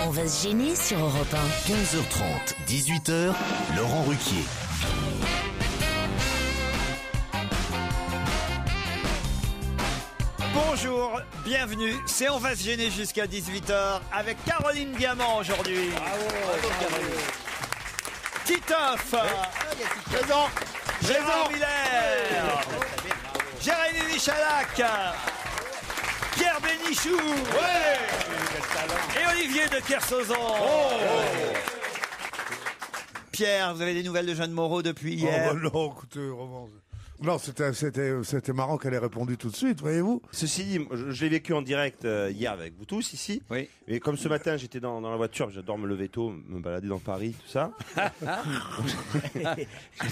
On va se gêner sur Europe 1. 15h30, 18h, Laurent Ruquier. Bonjour, bienvenue, c'est On va se gêner jusqu'à 18h avec Caroline Diamant aujourd'hui. Bravo Caroline. Titoff, présent, Gérard Miller, Jérémy Michalak, Pierre Bénichou, et Olivier de Kersauzon. Pierre, vous avez des nouvelles de Jeanne Moreau depuis hier? Non, écoutez, romance. Non, c'était marrant qu'elle ait répondu tout de suite, voyez-vous. Ceci dit, je l'ai vécu en direct hier avec vous tous ici. Oui. Et comme ce matin, j'étais dans la voiture, j'adore me lever tôt, me balader dans Paris, tout ça.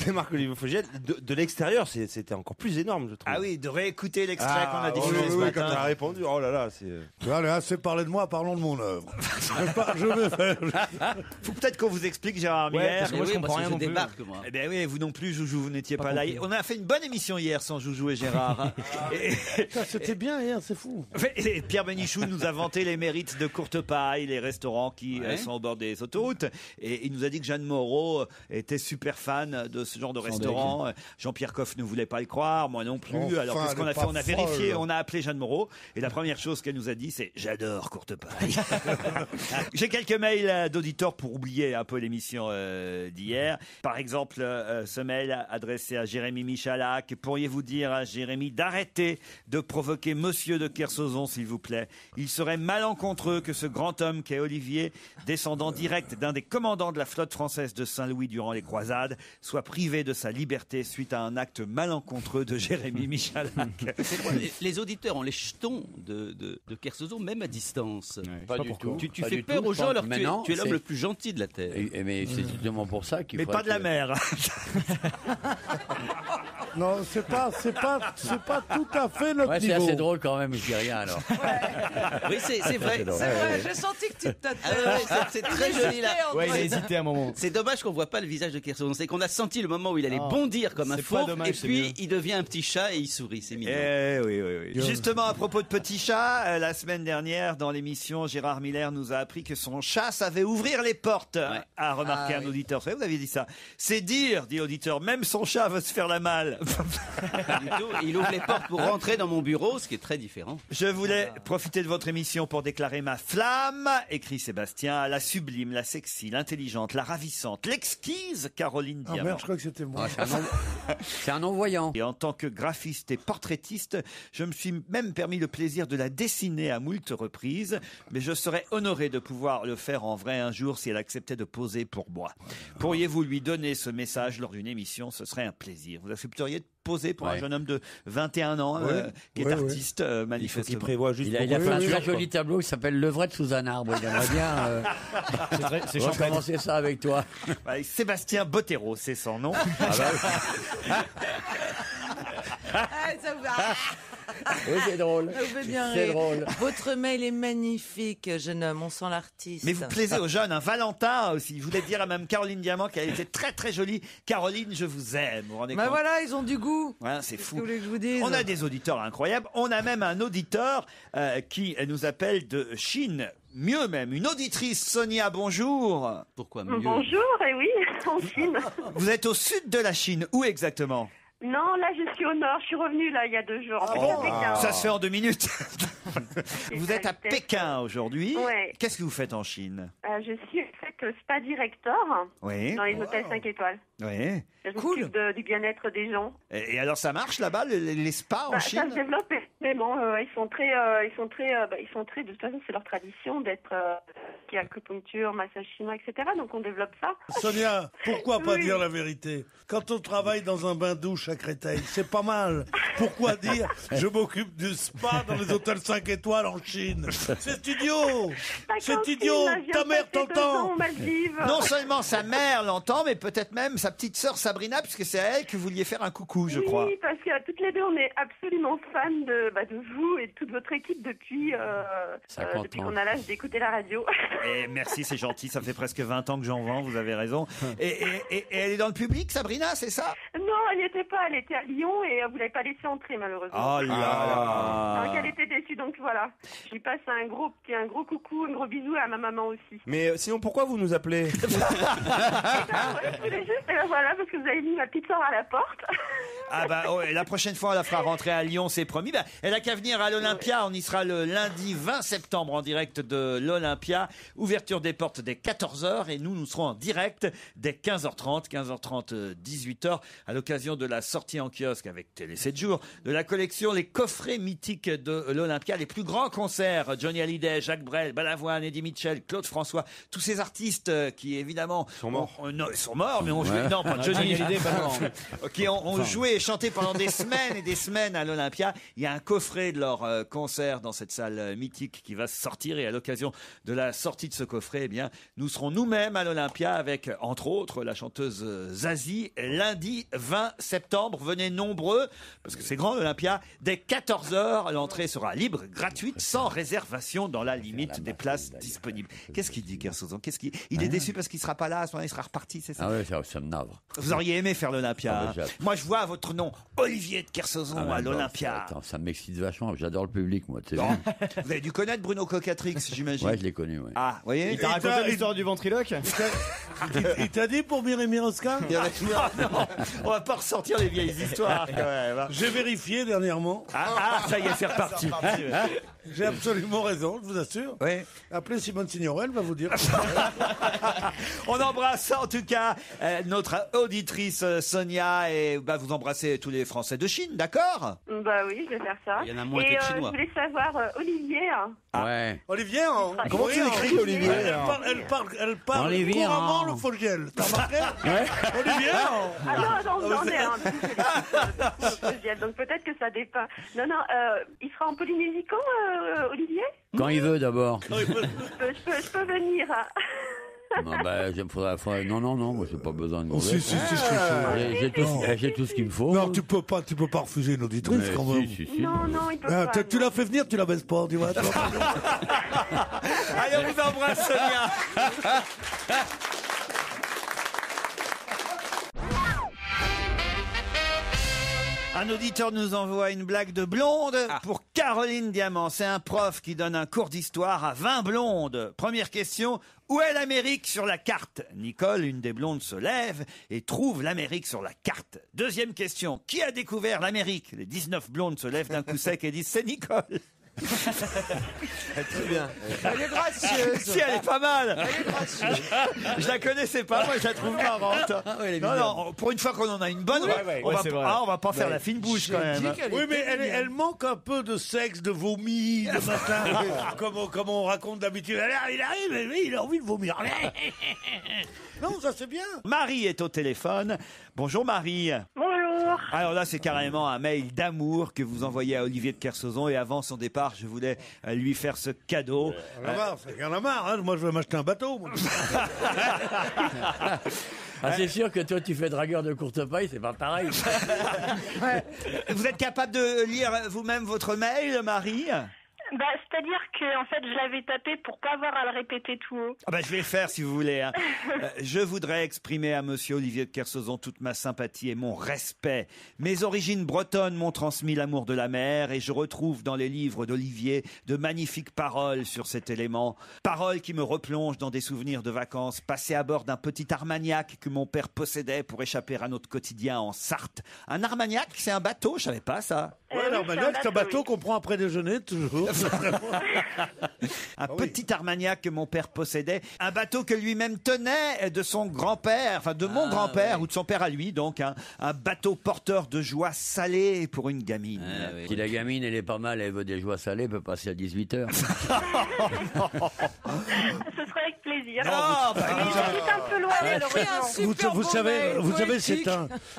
J'ai Marc-Olivier Fogiel. De l'extérieur, c'était encore plus énorme, je trouve. Ah oui, de réécouter l'extrait qu'on a diffusé ce oui, matin. quand elle a répondu, oh là là, c'est... Allez, assez parlé de moi, parlons de mon œuvre. Je vais faire... Faut peut-être qu'on vous explique, Gérard Miller. parce que moi, je comprends rien non plus. débarque, moi. Eh bien oui, vous non plus, Joujou, vous n'étiez pas là. On a fait une bonne émission hier sans Joujou et Gérard. C'était bien hier, c'est fou. Et Pierre Bénichou nous a vanté les mérites de Courtepaille, les restaurants qui sont au bord des autoroutes. Et il nous a dit que Jeanne Moreau était super fan de ce genre de restaurant. Jean-Pierre Coff ne voulait pas le croire, moi non plus. Enfin, alors qu'est-ce qu'on a elle est fait? On a pas vérifié, folle. on a appelé Jeanne Moreau. Et la première chose qu'elle nous a dit, c'est « J'adore Courtepaille ». J'ai quelques mails d'auditeurs pour oublier un peu l'émission d'hier. Par exemple, ce mail adressé à Jérémy Michalak. Pourriez-vous dire à Jérémy d'arrêter de provoquer Monsieur de Kersauzon, s'il vous plaît? Il serait malencontreux que ce grand homme qu'est Olivier, descendant direct d'un des commandants de la flotte française de Saint-Louis durant les croisades, soit privé de sa liberté suite à un acte malencontreux de Jérémy Michalak. Les auditeurs ont les jetons de Kersauzon, même à distance. Pas du tout. Tu Pas fais du peur tout, aux je gens pense. alors que Mais non, tu es l'homme c'est- le plus gentil de la Terre. Mais c'est justement pour ça qu'il Mais faudrait pas de la que- mer. Non, c'est pas tout à fait notre Ouais, c'est niveau. assez drôle quand même, je dis rien alors. Oui, c'est vrai. C'est drôle. C'est vrai. J'ai senti que tu t'as... Ah ouais, c'est très joli là. Ouais, Ouais, hésité un moment. C'est dommage qu'on voit pas le visage de Kersauzon. C'est qu'on a senti le moment où il allait bondir comme un c'est pas fauve, dommage, et c'est puis mieux. il devient un petit chat et il sourit. C'est mignon. Oui. Justement, à propos de petit chat, la semaine dernière, dans l'émission, Gérard Miller nous a appris que son chat savait ouvrir les portes, a remarqué un auditeur. Vous savez, vous aviez dit ça. C'est dire, dit l'auditeur, même son chat veut se faire la malle. Pas du tout. Il ouvre les portes pour rentrer dans mon bureau, ce qui est très différent. Je voulais profiter de votre émission pour déclarer ma flamme, écrit Sébastien, à la sublime, la sexy, l'intelligente, la ravissante, l'exquise Caroline Ah Diamant. merde, je crois que c'était moi. C'est un non-voyant. Et en tant que graphiste et portraitiste, je me suis même permis le plaisir de la dessiner à moult reprises, mais je serais honoré de pouvoir le faire en vrai un jour si elle acceptait de poser pour moi. Pourriez-vous lui donner ce message lors d'une émission? Ce serait un plaisir. Vous accepteriez de poser pour un jeune homme de 21 ans qui est artiste, Il faut manifestement. qu'il prévoit juste Il a pour fait un conclure, très joli tableau qui s'appelle Levrette sous un arbre. Il aimerait bien C'est champagne. recommencer ça avec toi. Ouais, Sébastien Bottero, c'est son nom. Ça vous a... Oui, c'est drôle. Ça vous fait bien C'est rire. drôle. Votre mail est magnifique, jeune homme. On sent l'artiste. Mais vous plaisez aux jeunes, Valentin aussi. Je voulais dire à Mme Caroline Diamant qu'elle était très très jolie. Caroline, je vous aime. Vous vous rendez Bah compte? voilà, ils ont du goût. Ouais, c'est Qu'est-ce fou. que vous voulez que je vous dise? On a des auditeurs incroyables. On a même un auditeur qui nous appelle de Chine. Mieux même, une auditrice, Sonia, bonjour. Pourquoi mieux? Bonjour, et oui, en Chine. Vous êtes au sud de la Chine. Où exactement? Non, là, je suis au nord. Je suis revenue, là, il y a 2 jours. En fait, à Pékin. Ça se fait en 2 minutes. Vous êtes à vitesse. Pékin aujourd'hui. Ouais. Qu'est-ce que vous faites en Chine? Je suis, en fait, spa director Oui. dans les hôtels 5 étoiles. Oui. Je Cool. m'occupe du bien-être des gens. Et alors ça marche là-bas, les spas en Ça se Chine? développe énormément. Ils sont très, de toute façon, c'est leur tradition d'être qui acupuncture, massage chinois, etc. Donc on développe ça. Sonia, pourquoi pas Oui. dire la vérité? Quand on travaille dans un bain-douche à Créteil, c'est pas mal. Pourquoi dire je m'occupe du spa dans les hôtels 5 étoiles en Chine? C'est idiot! C'est idiot! Ta mère t'entend! Non seulement sa mère l'entend, mais peut-être même sa petite sœur Sabrina, puisque c'est à elle que vous vouliez faire un coucou, je crois. Oui, parce que toutes les deux, on est absolument fans de vous et de toute votre équipe depuis 50 depuis ans. qu'on a l'âge d'écouter la radio. Et merci, c'est gentil, ça fait presque 20 ans que j'en vends, vous avez raison. Et elle est dans le public, Sabrina, c'est ça? Non, Non, elle n'y était pas. Elle était à Lyon et vous l'avez pas laissée entrer, malheureusement. Oh là là. Donc elle était déçue, donc voilà. Je lui passe un gros coucou, un gros bisou à ma maman aussi. Mais sinon, pourquoi vous nous appelez? Je voulais juste, voilà, parce que vous avez mis ma petite soeur à la porte. Ah bah la prochaine fois on la fera rentrer à Lyon, c'est promis. Bah, elle a qu'à venir à l'Olympia, on y sera le lundi 20 septembre en direct de l'Olympia. Ouverture des portes dès 14h et nous serons en direct dès 15h30, 18h à l'occasion de la sortie en kiosque avec Télé 7 jours de la collection Les Coffrets Mythiques de l'Olympia, les plus grands concerts, Johnny Hallyday, Jacques Brel, Balavoine, Eddie Mitchell, Claude François, tous ces artistes qui évidemment sont morts. Non, ils sont morts mais ont joué, non pas Johnny Hallyday, qui ont joué et chanté pendant des semaines et des semaines à l'Olympia. Il y a un coffret de leur concert dans cette salle mythique qui va sortir et à l'occasion de la sortie de ce coffret, eh bien, nous serons nous-mêmes à l'Olympia avec, entre autres, la chanteuse Zazie, lundi 20 septembre. Venez nombreux, parce que c'est grand l'Olympia. Dès 14h, l'entrée sera libre, gratuite, sans réservation, dans la limite des places disponibles. Qu'est-ce qu'il dit, Kersozon? Il est déçu parce qu'il sera pas là, à ce moment-là, il sera reparti, c'est ça? Ah ouais, ça me navre. Vous auriez aimé faire l'Olympia. Ah ouais, Moi, je vois votre nom, Olivier de Kersozon, à l'Olympia. Attends, ça m'excite vachement. J'adore le public, moi. Tu sais. Vous avez dû connaître Bruno Cocatrix, j'imagine. Ouais, je l'ai connu. Ouais. Ah, vous voyez. Il t'a raconté l'histoire du ventriloque. Il t'a dit pour Mireille Oscar? Non, on va pas ressortir les vieilles histoires quand même. J'ai vérifié dernièrement. Ah, ça y est, c'est reparti. J'ai absolument raison, je vous assure. Oui. Appelez Simone Signoret, elle va vous dire. On embrasse en tout cas notre auditrice Sonia et vous embrassez tous les Français de Chine, d'accord? Bah oui, je vais faire ça. Il y en a moins que de Chinois. Je voulais savoir, Olivier. Ouais. Olivier, Comment tu écris, Olivier? Elle parle Olivier, couramment le Fogiel. T'as remarqué? Olivier. Ah non, j'en ai un. Donc peut-être que ça dépend. Non, il sera en Polynésie quand, Olivier? Quand il veut, d'abord. Je peux venir. Non, non, moi, j'ai pas besoin de Oh, si, j'ai tout ce qu'il me faut. Non, tu peux pas refuser une auditrice Mais quand même. si. Non, il peut pas. Tu l'as fait venir, tu la baisses pas, tu vois. Allez, on vous embrasse, Sonia. Un auditeur nous envoie une blague de blonde pour Caroline Diamant. C'est un prof qui donne un cours d'histoire à 20 blondes. Première question, où est l'Amérique sur la carte? Nicole, une des blondes, se lève et trouve l'Amérique sur la carte. Deuxième question, qui a découvert l'Amérique? Les 19 blondes se lèvent d'un coup sec et disent c'est Nicole. Très bien. Elle est gracieuse. Si, elle est pas mal. Elle est gracieuse. Je la connaissais pas, moi je la trouve marrante. Non, pour une fois qu'on en a une bonne, on va pas faire la fine bouche quand même. Oui, mais elle manque un peu de sexe, de vomi, de machin, comme on raconte d'habitude. Il arrive, et lui, il a envie de vomir. Non, ça c'est bien. Marie est au téléphone. Bonjour Marie. Bonjour. Alors là, c'est carrément un mail d'amour que vous envoyez à Olivier de Kersozon et avant son départ, je voulais lui faire ce cadeau. C'est qu'un marre, hein. Moi je vais m'acheter un bateau. Moi. C'est sûr que toi, tu fais dragueur de courte paille, c'est pas pareil. Vous êtes capable de lire vous-même votre mail, Marie? C'est-à-dire que en fait, je l'avais tapé pour pas avoir à le répéter tout haut. Je vais le faire si vous voulez. Hein. Je voudrais exprimer à monsieur Olivier de Kersozon toute ma sympathie et mon respect. Mes origines bretonnes m'ont transmis l'amour de la mer et je retrouve dans les livres d'Olivier de magnifiques paroles sur cet élément. Paroles qui me replongent dans des souvenirs de vacances passées à bord d'un petit Armagnac que mon père possédait pour échapper à notre quotidien en Sarthe. Un Armagnac, c'est un bateau, je savais pas ça. Ouais, l'Armagnac, c'est un bateau qu'on prend après déjeuner, toujours. Un petit Armagnac que mon père possédait, un bateau que lui-même tenait de son grand-père, enfin de mon grand-père ou de son père à lui, donc un bateau porteur de joie salée pour une gamine. Si la gamine elle est pas mal, elle veut des joies salées, elle peut passer à 18h. Ce serait avec plaisir. Non, mais j'habite un peu loin de l'horizon. Vous savez,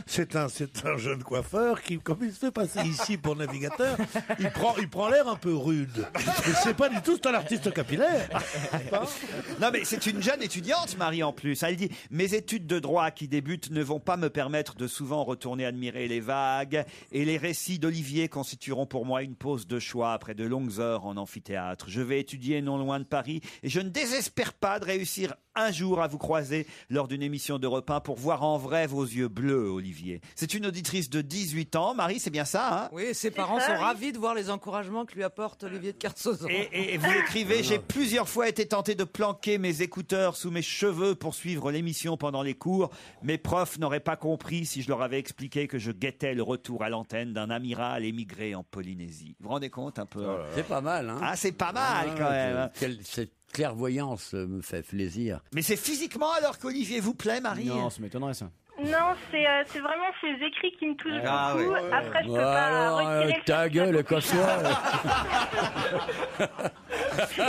c'est un jeune coiffeur qui, comme il se fait passer ici pour navigateur, il prend l'air un peu rude. Mais c'est pas du tout un artiste capillaire. Non, mais c'est une jeune étudiante, Marie, en plus. Elle dit « Mes études de droit qui débutent ne vont pas me permettre de souvent retourner admirer les vagues et les récits d'Olivier constitueront pour moi une pause de choix après de longues heures en amphithéâtre. Je vais étudier non loin de Paris et je ne désespère pas de réussir un jour à vous croiser lors d'une émission d'Europe 1 pour voir en vrai vos yeux bleus, Olivier. » C'est une auditrice de 18 ans. Marie, c'est bien ça, hein? Oui, ses parents sont ravis de voir les encouragements que lui apporte Olivier de Kersauzon. Et vous écrivez « J'ai plusieurs fois été tenté de planquer mes écouteurs sous mes cheveux pour suivre l'émission pendant les cours. Mes profs n'auraient pas compris si je leur avais expliqué que je guettais le retour à l'antenne d'un amiral émigré en Polynésie. » Vous vous rendez compte un peu? C'est pas mal, hein? Ah, c'est pas mal quand même. Cette clairvoyance me fait plaisir. Mais c'est physiquement alors qu'Olivier vous plaît, Marie? Non, ça m'étonnerait ça. Non, c'est vraiment ces écrits qui me touchent Ah, beaucoup. ouais. Après, je peux pas retirer le ta gueule, casse-toi.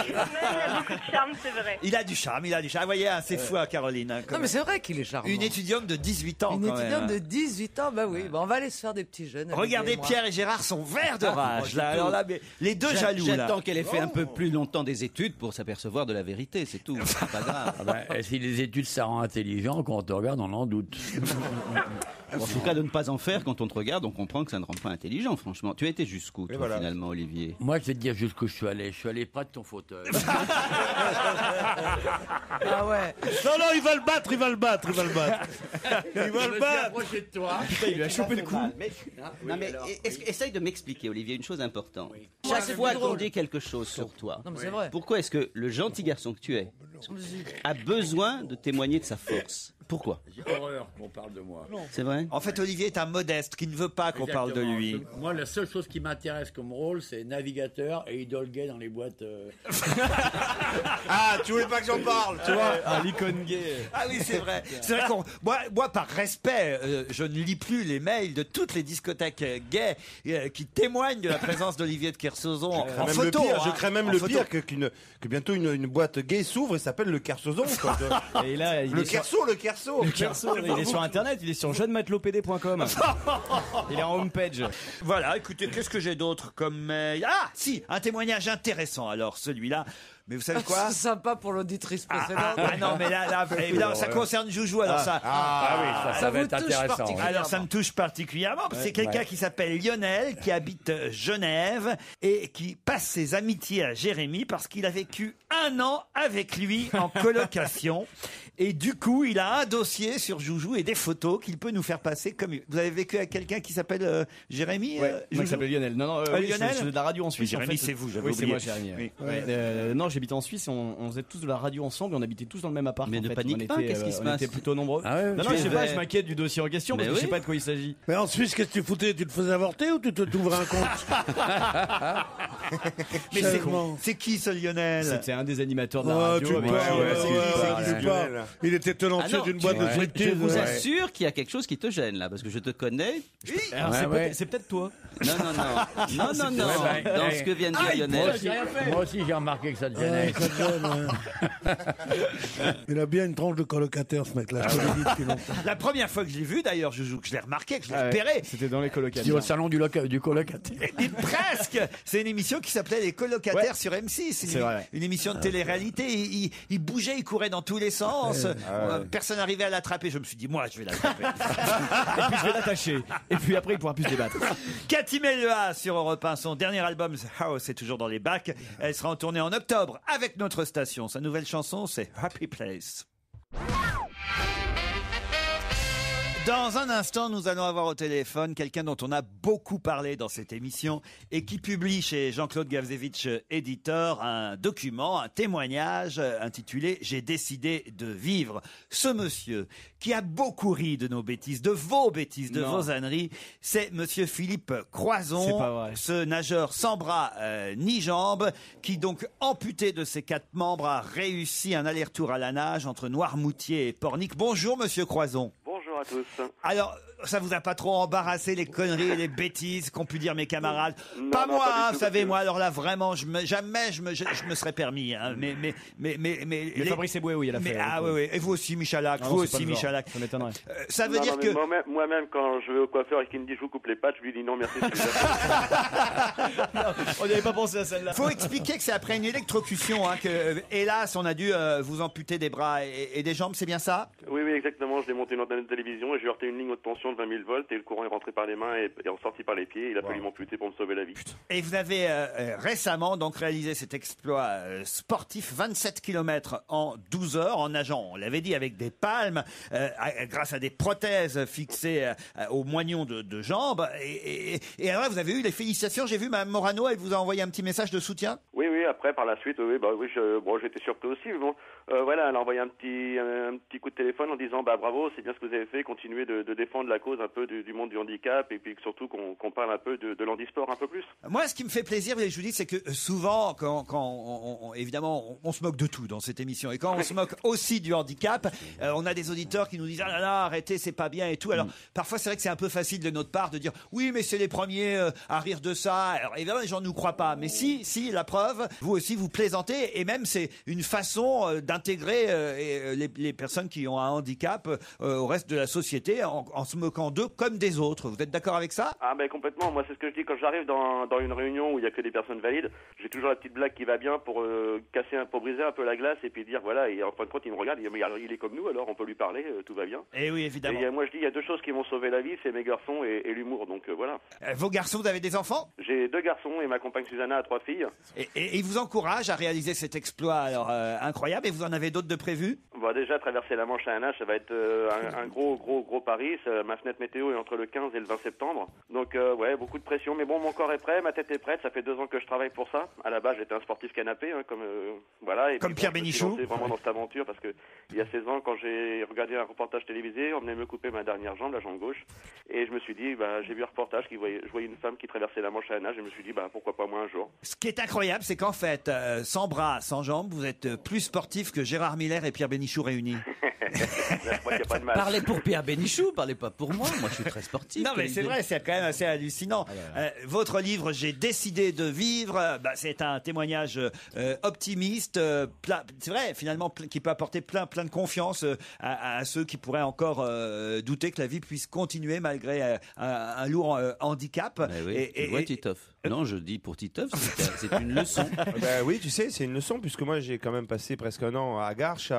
Il a beaucoup de charme, c'est vrai. Il a du charme, il a du charme. Vous voyez, hein, c'est fou, hein, Caroline. Hein, Non, mais c'est vrai qu'il est charmant. Une étudiante de 18 ans. Une quand étudiante même. de 18 ans, bah oui. Bah, on va aller se faire des petits jeunes. Regardez, Olivier et moi. Pierre et Gérard sont verts de rage. Là. Alors là, mais les deux jaloux. Là. J'attends qu'elle ait fait un peu plus longtemps des études pour s'apercevoir de la vérité, c'est tout. C'est pas grave. Ah ben, si les études ça rend intelligent, quand on te regarde, on en doute. En tout cas, de ne pas en faire, quand on te regarde, on comprend que ça ne rend pas intelligent, franchement. Tu as été jusqu'où, toi, finalement, Olivier? Moi, je vais te dire jusqu'où je suis allé. Je suis allé près de ton fauteuil. Ah ouais. Non, il va le battre. Il va le battre. Je me suis approché de toi. Putain, il lui a chopé le coup. Non, mais essaye de m'expliquer, Olivier, une chose importante. Ouais, Chaque c'est fois plus qu'on drôle. dit quelque chose sur toi, Non, mais c'est vrai. pourquoi est-ce que le gentil garçon que tu es a besoin de témoigner de sa force? Pourquoi? J'ai horreur qu'on parle de moi. C'est vrai? En fait, Olivier est un modeste qui ne veut pas qu'on parle de Exactement. lui. Moi, la seule chose qui m'intéresse comme rôle, c'est navigateur et idole gay dans les boîtes. Ah, tu voulais pas que j'en parle, tu vois? Ah, l'icône gay. Ah oui, c'est vrai. C'est vrai qu'on, moi, par respect, je ne lis plus les mails de toutes les discothèques gays qui témoignent de la présence d'Olivier de Kersauzon en Même photo. le pire, hein, je crains même en le photo. pire que bientôt une boîte gay s'ouvre et s'appelle le Kersozon. quoi. Et là, il Le est sur... Kerso, le Kerso. Le Kerso, il est sur internet, il est sur jeunematelopd.com. Il est en homepage. Voilà, écoutez, qu'est-ce que j'ai d'autre comme mail? Ah, si, un témoignage intéressant, alors, celui-là. Mais vous savez quoi? C'est sympa pour l'auditrice précédente. Ah non, mais là, évidemment, ça concerne Joujou, alors ça. oui, ça va vous être touche intéressant. particulièrement. Alors ça me touche particulièrement, parce que c'est quelqu'un qui s'appelle Lionel, qui habite Genève et qui passe ses amitiés à Jérémy parce qu'il a vécu 1 an avec lui en colocation. Et du coup, il a un dossier sur Joujou et des photos qu'il peut nous faire passer comme... Vous avez vécu avec quelqu'un qui s'appelle Jérémy? Ouais, moi Joujou qui s'appelle Lionel. Non, oui, Lionel je fais de la radio en Suisse. Jérémy, en fait. c'est vous, j'avais Oui, c'est oublié. moi, Jérémy. Oui. Ouais. Non, j'habitais en Suisse et on faisait tous de la radio ensemble et on habitait tous dans le même appart. Mais en ne fait. panique On pas, était, qu'est-ce qui se on passe? était plutôt nombreux. Ah ouais, non, tu je sais es pas, vrai. je m'inquiète du dossier en question parce Mais que je sais oui. pas de quoi il s'agit. Mais en Suisse, qu'est-ce que tu foutais? Tu te faisais avorter ou tu t'ouvrais un compte? Mais Sérieusement. c'est qui ce Lionel? C'était un des animateurs de la Oh, radio. tu avec parles, qui- ouais, avec qui- ouais, tu parles. Il était tenancier d'une boîte de je striptease. vous ouais. assure qu'il y a quelque chose qui te gêne là, parce que je te connais. Alors, Ouais, c'est ouais. peut-être- c'est peut-être toi. Non, dans ce que vient de dire Moi Lionel. aussi, j'ai remarqué que ça te Ouais, gênait. ça te donne, ouais. Il a bien une tranche de colocataire, ce mec-là. Je te le dis depuis longtemps. La première fois que je l'ai vu, d'ailleurs, Joujou, que je l'ai remarqué, que je l'ai Ah ouais, repéré. C'était dans les Dis colocataires. au salon du colocataire. Et presque. C'est une émission qui s'appelait Les colocataires Ouais. sur M6. C'est vrai, ouais. Une émission de télé-réalité. Il bougeait, il courait dans tous les sens. Personne n'arrivait à l'attraper. Je me suis dit, moi, je vais l'attraper. Et puis je vais l'attacher. Et puis après, il pourra plus se débattre. Cathy Melua sur Europe 1. Son dernier album, The House, est toujours dans les bacs. Elle sera en tournée en octobre avec notre station. Sa nouvelle chanson, c'est Happy Place. Dans un instant, nous allons avoir au téléphone quelqu'un dont on a beaucoup parlé dans cette émission et qui publie chez Jean-Claude Gavzevich, éditeur, un document, un témoignage intitulé « J'ai décidé de vivre ». Ce monsieur qui a beaucoup ri de nos bêtises, de vos bêtises, de Non. vos âneries, c'est monsieur Philippe Croison, C'est pas vrai. ce nageur sans bras ni jambes, qui donc amputé de ses 4 membres a réussi un aller-retour à la nage entre Noirmoutier et Pornic. Bonjour monsieur Croison. Bonjour à tous. Alors, ça vous a pas trop embarrassé les conneries et les bêtises qu'ont pu dire mes camarades? Non, Pas non, moi, pas du hein, tout, vous savez, parce que- moi, alors là, vraiment, jamais je me serais permis. Hein, mais Mais Fabrice Eboué, oui, il a fait. Ah oui, oui. Et vous aussi, Michalac. Ah vous non, c'est pas aussi, le genre. Michalac. Ça m'étonnerait. Ça veut Non, dire non, que. mais moi-même, quand je vais au coiffeur et qu'il me dit je vous coupe les pattes, je lui dis non merci. On n'y avait pas pensé à celle-là. Faut expliquer que c'est après une électrocution hein, que, hélas, on a dû vous amputer des bras et des jambes, c'est bien ça? Oui, exactement. Je démonté une antenne de télévision et j'ai heurté une ligne haute tension de 20 000 volts et le courant est rentré par les mains et est ressorti par les pieds. Il a fallu m'amputer pour me sauver la vie. Et vous avez récemment donc réalisé cet exploit sportif, 27 km en 12 heures en nageant, on l'avait dit, avec des palmes, grâce à des prothèses fixées aux moignons de jambes. Et alors là, vous avez eu les félicitations. J'ai vu Mme Morano, elle vous a envoyé un petit message de soutien. Oui, après, par la suite, j'étais surpris aussi. Mais bon, voilà, elle a envoyé un petit coup de téléphone en disant bravo, c'est bien ce que vous avez fait, continuez de défendre la cause un peu du monde du handicap et puis surtout qu'on parle un peu de l'handisport un peu plus. Moi, ce qui me fait plaisir, je vous dis, c'est que souvent, quand évidemment, on se moque de tout dans cette émission. Et quand on se moque aussi du handicap, on a des auditeurs qui nous disent « Ah là là, arrêtez, c'est pas bien et tout ». Alors, parfois, c'est vrai que c'est un peu facile de notre part de dire « Oui, mais c'est les premiers à rire de ça ». Alors, évidemment, les gens ne nous croient pas. Mais si, la preuve, vous aussi, vous plaisantez. Et même, c'est une façon d'intégrer les personnes qui ont un handicap au reste de la société en se moquant d'eux comme des autres. Vous êtes d'accord avec ça? Ah ben complètement, moi c'est ce que je dis quand j'arrive dans une réunion où il y a que des personnes valides, j'ai toujours la petite blague qui va bien pour pour briser un peu la glace et puis dire voilà, et en fin de compte il me regarde, il est comme nous alors on peut lui parler, tout va bien. Et oui, évidemment. Et moi je dis il y a deux choses qui m'ont sauvé la vie, c'est mes garçons et l'humour, donc voilà. Vos garçons, vous avez des enfants? J'ai 2 garçons et ma compagne Susanna a 3 filles. Et ils vous encouragent à réaliser cet exploit alors incroyable, et vous en avez d'autres de prévus? Bon, déjà traverser la Manche à un nage, ça va être un gros pari. Ma fenêtre météo est entre le 15 et le 20 septembre. Donc beaucoup de pression. Mais bon, mon corps est prêt, ma tête est prête. Ça fait 2 ans que je travaille pour ça. À la base, j'étais un sportif canapé, voilà. Et comme puis, Pierre Bénichou. Je me suis lancé vraiment dans cette aventure parce que il y a 16 ans, quand j'ai regardé un reportage télévisé, on venait me couper ma dernière jambe, la jambe gauche, et je me suis dit, j'ai vu un reportage je voyais une femme qui traversait la Manche à un nage, et je me suis dit, pourquoi pas moi un jour. Ce qui est incroyable, c'est qu'en fait, sans bras, sans jambes, vous êtes plus sportif que Gérard Miller et Pierre Bénichou réunis. Je crois qu'il y a pas de mal. Parlez pour Pierre Bénichou, parlez pas pour moi. Moi, je suis très sportif. Non, mais c'est vrai, c'est quand même assez hallucinant. Votre livre, J'ai décidé de vivre, c'est un témoignage optimiste, c'est vrai, finalement, qui peut apporter plein de confiance à ceux qui pourraient encore douter que la vie puisse continuer malgré un lourd handicap. Oui, tu vois, Titoff. Non, je dis pour Titoff, c'est une leçon. Oui, tu sais, c'est une leçon, puisque moi, j'ai quand même passé presque un an à Garches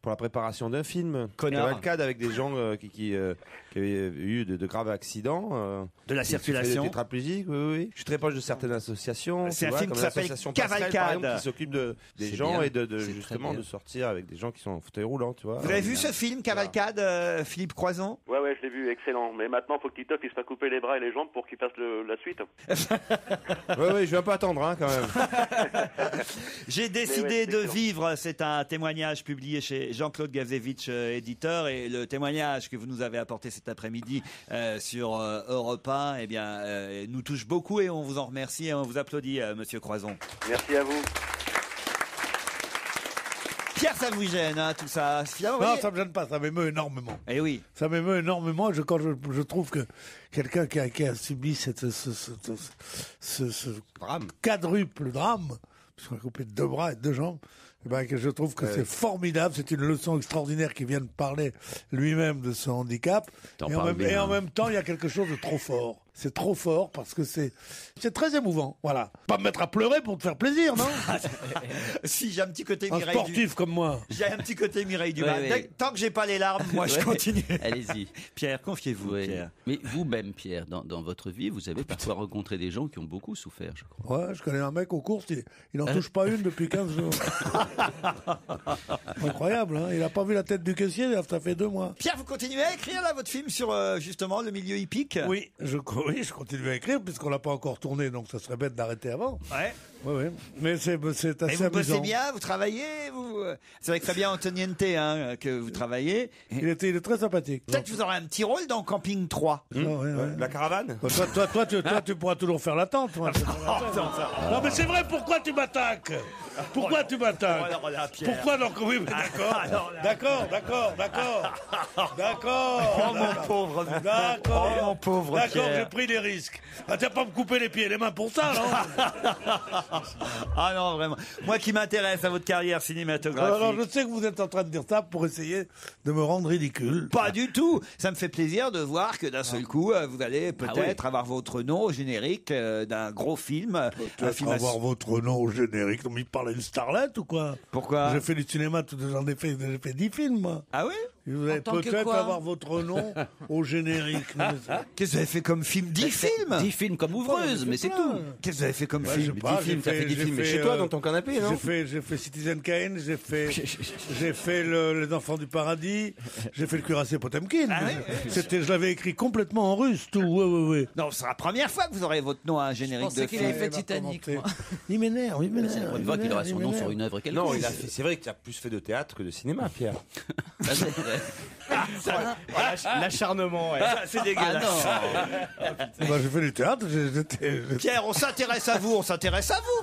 pour la préparation d'un film. Cavalcade avec des gens qui avaient eu de graves accidents. De la circulation. Des tétraplégiques, oui. Je suis très proche de certaines associations. C'est un film qui s'appelle Cavalcade. Qui s'occupe des gens et justement de sortir avec des gens qui sont en fauteuil roulant, tu vois. Vous avez vu ce film, Cavalcade, Philippe Croison? Ouais, je l'ai vu, excellent. Mais maintenant, il faut que Titoff il se fasse couper les bras et les jambes pour qu'il fasse la suite. Ouais, je vais un peu attendre, quand même. J'ai décidé de vivre. C'est un témoignage publié chez Jean-Claude Gavzevitch, éditeur, et le témoignage que vous nous avez apporté cet après-midi sur Europe 1, nous touche beaucoup et on vous en remercie et on vous applaudit, Monsieur Croison. Merci à vous. Pierre, ça vous gêne, tout ça? Non, ça me gêne pas, ça m'émeut énormément. Eh oui. Ça m'émeut énormément quand je trouve que quelqu'un qui a subi ce quadruple drame, puisqu'on a coupé 2 bras et 2 jambes, que je trouve que c'est formidable, c'est une leçon extraordinaire qui vient de parler lui-même de ce handicap. Et en même temps, il y a quelque chose de trop fort. C'est trop fort parce que c'est très émouvant. Voilà. Pas me mettre à pleurer pour te faire plaisir, non? Si, j'ai un petit côté un Mireille sportif comme moi. J'ai un petit côté Mireille Dumas. Tant que j'ai pas les larmes, moi je continue. Allez-y. Pierre, confiez-vous, Pierre. Mais vous-même, Pierre, dans votre vie, vous avez parfois rencontré des gens qui ont beaucoup souffert, je crois. Ouais, je connais un mec aux courses, il n'en touche pas une depuis 15 jours. Incroyable, hein? Il n'a pas vu la tête du caissier, ça fait 2 mois. Pierre, vous continuez à écrire là votre film sur justement le milieu hippique? Oui, je continue à écrire puisqu'on l'a pas encore tourné, donc ça serait bête d'arrêter avant. Ouais. Oui. Mais c'est assez Et vous bossez amusant. bien, vous travaillez, c'est avec Fabien Antoniente que vous travaillez. Il est très sympathique. Peut-être que vous aurez un petit rôle dans Camping 3. La caravane. Toi, tu pourras toujours faire la tente. Moi, non, mais c'est vrai, pourquoi tu m'attaques? Pourquoi tu m'attaques? Alors là, Pierre. Pourquoi donc? Oui, mais d'accord. D'accord. Oh mon pauvre. D'accord. Oh mon pauvre D'accord, Pierre. j'ai pris des risques. Ah, t'as pas me couper les pieds et les mains pour ça, non? Ah non, vraiment. Moi qui m'intéresse à votre carrière cinématographique. Alors, je sais que vous êtes en train de dire ça pour essayer de me rendre ridicule. Pas du tout. Ça me fait plaisir de voir que d'un seul coup, vous allez peut-être avoir votre nom au générique d'un gros film. Un film Avoir votre nom au générique. Non, mais il parle à une starlette ou quoi? Pourquoi? J'ai fait du cinéma, j'en ai fait 10 films, moi. Ah oui? Vous allez tant que peut-être quoi avoir votre nom au générique. Non, mais Qu'est-ce que vous avez fait comme film? 10 films? 10 films comme ouvreuse, mais c'est tout. Qu'est-ce que vous avez fait comme Ouais, film? je sais pas, 10 films, t'as fait 10 films. Mais chez toi, dans ton canapé, non? J'ai fait Citizen Kane, j'ai fait Les Enfants du Paradis, j'ai fait le Cuirassé Potemkin. Ah oui? Je l'avais écrit complètement en russe, tout. Oui. Non, ce sera la première fois que vous aurez votre nom à un Je générique pensais de qu'il film. avait fait Titanic, moi. Il m'énerve. On voit qu'il aura son nom sur une œuvre quelconque. Non, c'est vrai que tu as plus fait de théâtre que de cinéma, Pierre. Ça, c'est vrai. L'acharnement, ouais. Ça, c'est dégueulasse. Bah, j'ai fait du théâtre, Pierre, on s'intéresse à vous,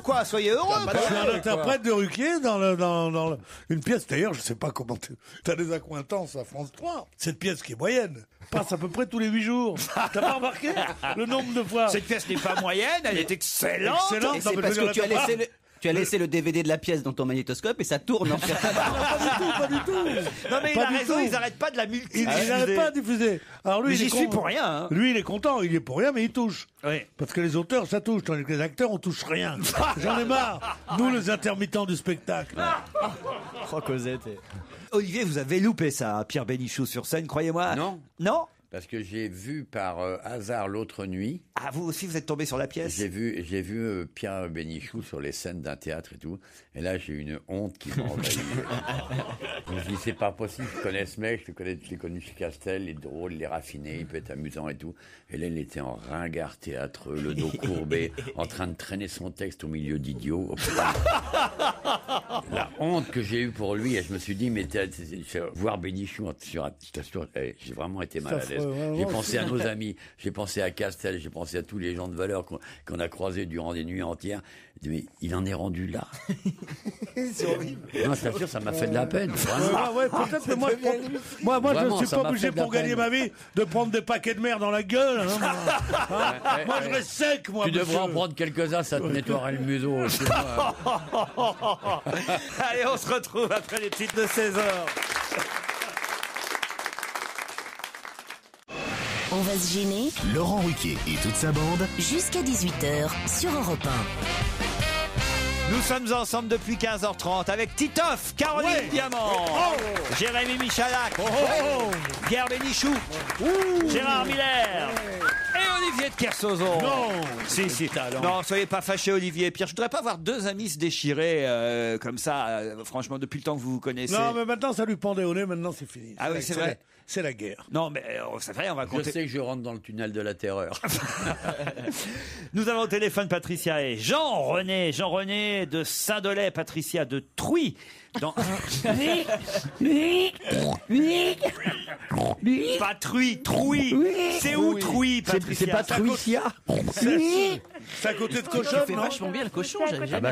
quoi. Soyez heureux. Je suis un interprète de Ruquier dans une pièce. D'ailleurs, je sais pas comment t'as des accointances à France 3. Cette pièce qui est moyenne passe à peu près tous les 8 jours. T'as pas remarqué le nombre de fois? Cette pièce n'est pas moyenne, elle est excellente. Excellente. Et Non, c'est mais parce je veux que dire, tu as laissé le DVD de la pièce dans ton magnétoscope et ça tourne en fait. Pas du tout. Non mais il Pas a du raison, tout. ils n'arrêtent pas de la Il multiplier. n'arrête pas à diffuser. Alors lui, Mais il est j'y suis pour rien. Hein. Lui, il est content. Il est pour rien, mais il touche. Oui. Parce que les auteurs, ça touche. Tandis que les acteurs, on touche rien. J'en ai marre. Nous, les intermittents du spectacle. Oh, Cosette. Olivier, vous avez loupé ça, hein, Pierre Bénichou sur scène, croyez-moi. Non. Non? Parce que j'ai vu par hasard l'autre nuit. Ah, vous aussi, vous êtes tombé sur la pièce? J'ai vu Pierre Bénichou sur les scènes d'un théâtre et tout. Et là, j'ai eu une honte qui m'a envahi. Je me suis dit, c'est pas possible. Je connais ce mec, je l'ai connu chez Castel, il est drôle, il est raffiné, il peut être amusant et tout. Et là, il était en ringard théâtreux, le dos courbé, en train de traîner son texte au milieu d'idiots. La honte que j'ai eue pour lui, et je me suis dit, mais voir Bénichou, je t'assure, j'ai vraiment été mal à l'aise. J'ai pensé à nos amis, j'ai pensé à Castel, j'ai pensé à tous les gens de valeur qu'on a croisés durant des nuits entières. Mais il en est rendu là. C'est horrible. Non, je t'assure, ça m'a fait de la peine. Ouais, peut-être que moi, je ne suis pas obligé pour gagner ma vie de prendre des paquets de mer dans la gueule. Hein, moi, je reste sec, moi. Tu devrais en prendre quelques-uns, ça te nettoierait le museau. Allez, on se retrouve après les titres de 16h. On va se gêner. Laurent Ruquier et toute sa bande. Jusqu'à 18h sur Europe 1. Nous sommes ensemble depuis 15h30 avec Titoff, Caroline Diamant, Jérémy Michalak, Pierre Bénichou, Gérard Miller et Olivier de Kersauzon. Non. Si. Non, soyez pas fâchés, Olivier et Pierre. Je voudrais pas voir deux amis se déchirer comme ça, franchement, depuis le temps que vous vous connaissez. Non, mais maintenant, ça lui pendait au nez, maintenant, c'est fini. Ah oui, c'est vrai. C'est la guerre. Non, mais ça fait, on va compter. Je sais que je rentre dans le tunnel de la terreur. Nous avons au téléphone Patricia et Jean-René de Saint-Dolay, Patricia de Trouy. Dans... Pas Trouy. C'est où Trouy, Patricia? C'est pas Trouicia. C'est à côté de Tu Cochon, fais non? vachement bien le cochon.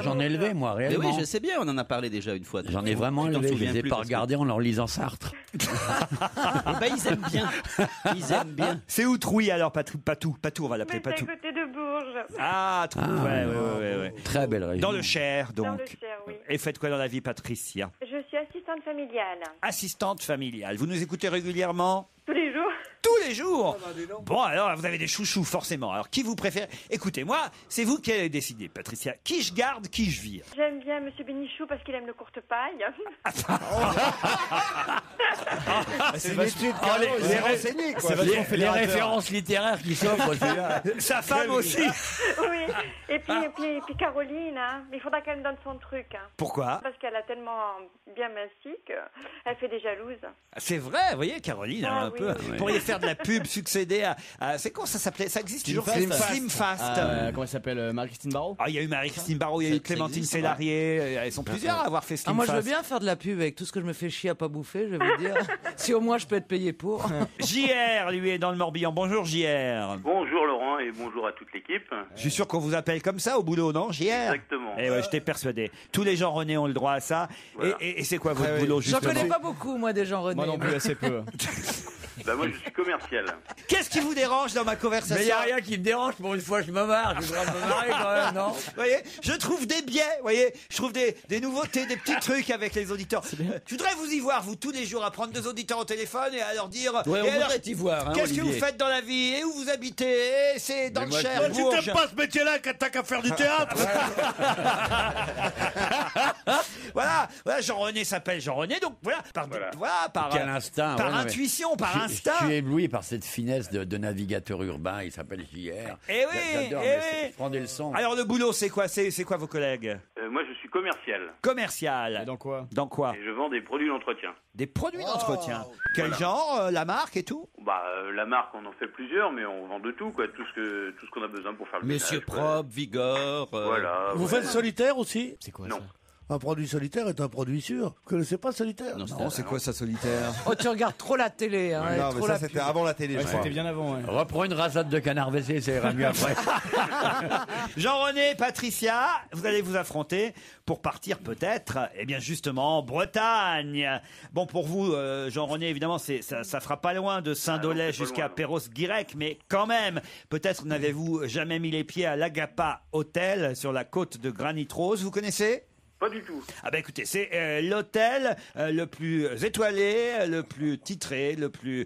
J'en ai élevé, moi, Mais réellement. oui, je sais bien, on en a parlé déjà une fois. J'en ai vraiment Tu t'en élevé. Je souviens les ai plus pas parce que- regardés en leur lisant Sartre. Ils aiment bien. Ils aiment bien. C'est où Trouy alors, Patou, on va l'appeler Mais c'est à Patou. côté de Bourges. Ah, Trouy, ouais. Très belle région. Dans le Cher, donc. Dans le Cher, oui. Et faites quoi dans la vie, Patricia? Je suis assistante familiale. Assistante familiale. Vous nous écoutez régulièrement? Tous les jours. Tous les jours. Bon, alors, vous avez des chouchous, forcément. Alors, qui vous préfère? Écoutez, moi, c'est vous qui allez décider, Patricia. Qui je garde, qui je vire? J'aime bien Monsieur Bénichou parce qu'il aime le courte paille. C'est une étude, les renseigné, quoi. Les références littéraires qui s'offrent. Sa femme aussi. Oui. Et puis Caroline, hein, il faudra qu'elle me donne son truc. Hein. Pourquoi? Parce qu'elle a tellement bien minci qu'elle fait des jalouses. C'est vrai, vous voyez, Caroline, un peu. Vous pourriez faire de la pub, succéder à c'est comment ça s'appelait? Ça existe toujours? Slim Fast. Comment elle s'appelle? Marie-Christine Barrault. Ah, il y a eu Marie-Christine Barrault, il y a eu Clémentine Sélarié. Elles sont plusieurs à avoir fait Slim moi, Fast. je veux bien faire de la pub avec tout ce que je me fais chier à pas bouffer, je vais vous dire. Si au moins je peux être payé pour. JR, lui, est dans le Morbihan. Bonjour, JR. Bonjour Laurent et bonjour à toute l'équipe. Je suis sûr qu'on vous appelle comme ça au boulot, non, JR? Exactement. Et ouais, je t'ai persuadé. Tous les gens René ont le droit à ça. Voilà. Et c'est quoi votre boulot, J'en justement? connais pas beaucoup, moi, des gens René. Moi non plus, assez peu. Bah moi je suis commercial. Qu'est-ce qui vous dérange dans ma conversation? Mais il n'y a rien qui me dérange, pour une fois je me marre, j'ai le droit de me marrer quand même, non? Vous voyez, je trouve des biais, vous voyez, je trouve des nouveautés, des petits trucs avec les auditeurs. Je voudrais vous y voir, vous, tous les jours, à prendre 2 auditeurs au téléphone et à leur dire... Ouais, on et alors, voudrait t'y voir, hein, qu'est-ce que Olivier. vous faites dans la vie? Et où vous habitez? Et c'est dans le Cher. Tu t'aimes pas ce métier-là quand t'as qu'à faire du théâtre. Voilà, Jean-René s'appelle Jean-René, donc voilà, par Quel instinct, par ouais, non, mais intuition, par je instinct. suis ébloui par cette finesse de navigateur urbain, il s'appelle JR. Eh oui, J'adore, eh mais oui. je prends des leçons. Alors le boulot, c'est quoi? C'est quoi vos collègues? Moi je suis commercial. Commercial. Et dans quoi? Dans quoi? Et je vends des produits d'entretien. Des produits d'entretien. Quel genre? La marque et tout? Bah la marque on en fait plusieurs mais on vend de tout quoi, tout ce qu'on a besoin pour faire le Monsieur ménage, quoi. propre, Vigor. Voilà. Vous faites solitaire aussi? C'est quoi Non. ça? Un produit solitaire est un produit sûr. Vous connaissez pas solitaire? Non, c'est quoi ça, solitaire? Oh, tu regardes trop la télé. Hein, Non, trop mais la ça, c'était pub. avant la télé, je crois. C'était bien avant, ouais. Reprends une rasade de canard WC, ça ira mieux après. Jean-René, Patricia, vous allez vous affronter pour partir peut-être, eh bien justement, en Bretagne. Bon, pour vous, Jean-René, évidemment, ça fera pas loin de Saint-Dolay c'est pas jusqu'à loin. Perros-Guirec, mais quand même, peut-être n'avez-vous jamais mis les pieds à l'Agapa Hotel sur la côte de Granit Rose. Vous connaissez? Pas du tout. Ah ben écoutez, c'est l'hôtel le plus étoilé, le plus titré, le plus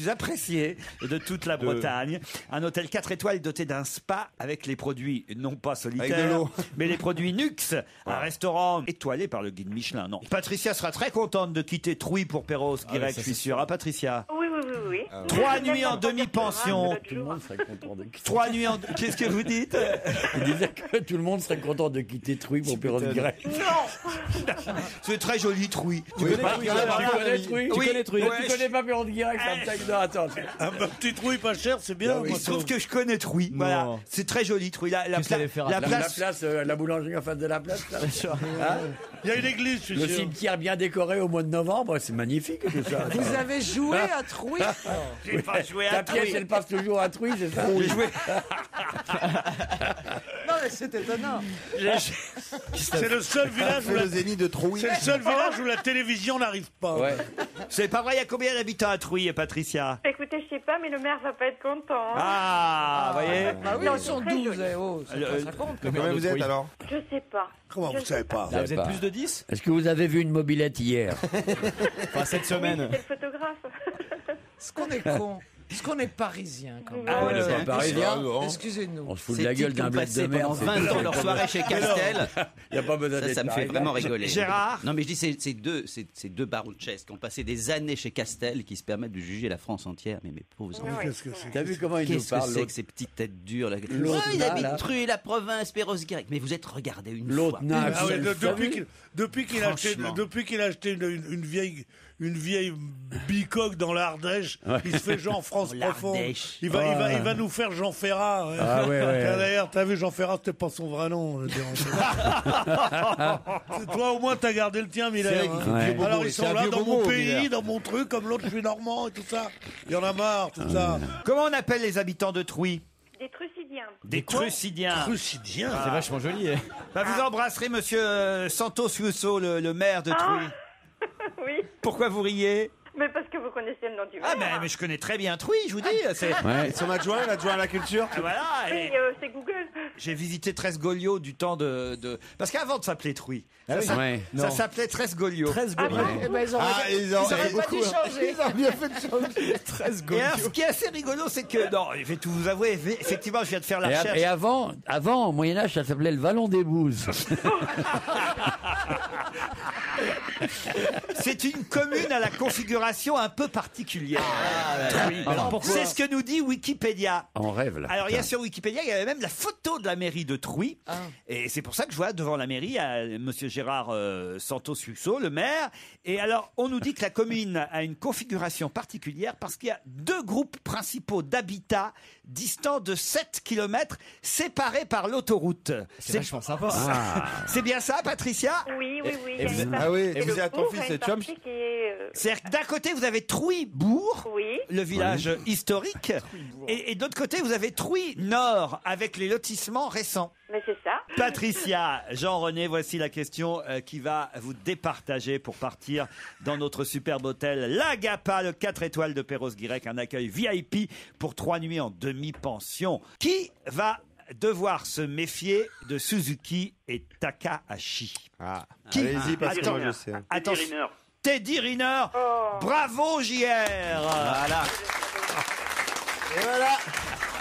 apprécié de toute la Bretagne. Un hôtel 4 étoiles doté d'un spa avec les produits non pas Avec de solitaires, l'eau. mais les produits Nux, un restaurant étoilé par le guide Michelin. Non. Patricia sera très contente de quitter Trouy pour Perros-Guirec, je suis sûr. Ah Patricia. Oui. 3 nuits en demi-pension. Tout le monde serait content de quitter. 3 nuits en... Qu'est-ce que vous dites? Il disait que tout le monde serait content de quitter Trouy pour Perros-Guirec. C'est très joli Trouy. Tu connais Trouy? Tu connais Trouy? Tu connais Trouy? Tu connais pas Perros-Guirec, ça me taille. Non, attends. Un petit trouille pas cher, c'est bien. Il se trouve que je connais Trouy. Voilà, Non. c'est très joli Trouy. La Qu'est-ce que t'allais faire à place. La place, la boulangerie en face de la place. Là. Hein? Il y a une église, je suis Le sûr. cimetière bien décoré au mois de novembre, c'est magnifique tout ça. Vous avez joué à Trouy? J'ai pas joué à Ta pièce, Trouy. elle passe toujours à Trouy, c'est ça? J'ai joué. Non, mais c'est étonnant. C'est le seul village où Le Zénith de Trouy. c'est le seul village où la télévision n'arrive pas. Ouais. C'est pas vrai, il y a combien d'habitants à Trouy, Patricia? Écoutez, je sais pas, mais le maire va pas être content. Hein. Ah, vous voyez. Ah oui, Non, ils sont c'est très 12. joli. Oh, ça compte. Combien vous êtes alors? Je sais pas. Comment vous savez pas? Vous êtes plus de 10? Est-ce que vous avez vu une mobilette hier? Enfin, cette semaine. C'est le photographe. Est-ce qu'on est con? Est-ce qu'on est parisien quand même? Ah, On n'est pas parisien. Excusez-nous. On se fout de la gueule d'un bled de merde. Pendant 20 ans leur soirée chez Castel. Il n'y a pas besoin d'être Ça me fait parisien. vraiment rigoler. Gérard. Non, mais je dis, c'est deux barouches qui ont passé des années chez Castel qui se permettent de juger la France entière. Mais mes pauvres enfants. Qu'est-ce que c'est? T'as vu comment il nous Qu'est-ce que parle, c'est que l'autre? ces petites têtes dures là? L'autre, Il là, habite là. Truy, la province, Perros-Guirec. Mais vous êtes regardé une L'autre fois. nain, Ah ouais, t'as vu depuis qu'il a acheté, Franchement. une vieille bicoque dans l'Ardèche, il se fait Jean France profond. L'Ardèche. Il va nous faire Jean Ferrat. Ouais. Ah ouais, ouais. D'ailleurs, t'as vu Jean Ferrat, c'était pas son vrai nom. Toi, au moins, t'as gardé le tien, Miller. C'est vrai qu'il fait vieux bobo, Alors, ils c'est sont un là vieux dans bobo, mon pays, Miller. dans mon truc, comme l'autre, je suis normand et tout ça. Il y en a marre, tout ça. Comment on appelle les habitants de Trouy? Des Trucidiens. Des Trucidiens. Trucidien. C'est vachement joli. Bah, vous embrasserez monsieur Santos Fusso, le maire de Trouy. Oui, Pourquoi vous riez? mais parce que vous connaissez le nom du maire. Ah, mais je connais très bien Trouy, je vous dis. C'est... Et son adjoint, l'adjoint à la culture? Ah, voilà. Oui, et c'est Google. j'ai visité Tresgolio du temps de... Parce qu'avant de s'appeler Trouy, Ouais. ça s'appelait Tresgolio. 13 Ah, Gaulier. eh ben, ils ont Ils ont pas dû changer. Ils ont bien fait de changer. 13 Et alors, Gaulier. ce qui est assez rigolo, c'est que... Non, je vais tout vous avouer, effectivement, je viens de faire la recherche. Et avant, au Moyen-Âge, ça s'appelait le Vallon des Bouses. C'est C'est une commune à la configuration un peu particulière. Trouy. C'est ce que nous dit Wikipédia. On rêve, là. Alors, il y a sur Wikipédia, il y avait même la photo de la mairie de Trouy. Et c'est pour ça que je vois devant la mairie monsieur Gérard Santos-Suxo, le maire. Et alors, on nous dit que la commune a une configuration particulière parce qu'il y a 2 groupes principaux d'habitats distants de 7 km séparés par l'autoroute. C'est vachement sympa. C'est bien ça, Patricia? Oui. Et vous êtes ton fils de Chum. C'est-à-dire que d'un côté, vous avez Trouy-Bourg, le village historique, et d'autre côté, vous avez Trouy-Nord, avec les lotissements récents. Mais c'est ça. Patricia, Jean-René, voici la question qui va vous départager pour partir dans notre superbe hôtel L'Agapa, le 4 étoiles de Perros-Guirec, un accueil VIP pour 3 nuits en demi-pension. Qui va devoir se méfier de Suzuki et Takahashi? Qui? Allez-y, parce que moi je sais. Attention. Teddy Riner. Bravo, JR. Voilà. Et voilà.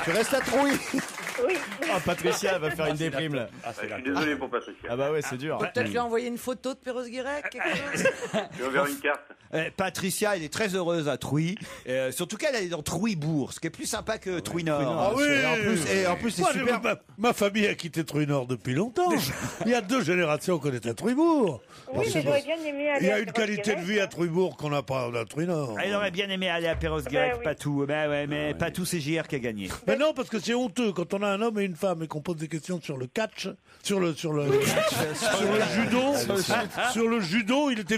Tu restes à Trouy. Oui. Ah, Patricia elle va faire une déprime là. Je suis désolé pour Patricia. Ah bah ouais, c'est dur. Peut-être lui envoyer une photo de Perros-Guirec. Je vais enverre une carte. Patricia, elle est très heureuse à Trouy. Surtout qu'elle est dans Trouy-Bourg, ce qui est plus sympa que Trouy-Nord. Ah oui. En plus, c'est Moi, super. Ma famille a quitté Trouy-Nord depuis longtemps. Il y a 2 générations qu'on est à Trouy-Bourg. Oui, mais j'aurais bien aimé aller Il y a à une qualité de vie à Trouy-Bourg qu'on n'a pas à Trouy-Nord. Elle aurait bien aimé aller à Perros-Guirec, oui. Patou. Mais Patou, c'est JR qui a gagné. Mais non, parce que c'est honteux quand on a un homme et une femme et qu'on pose des questions sur le catch, sur le judo. Sur le judo, il est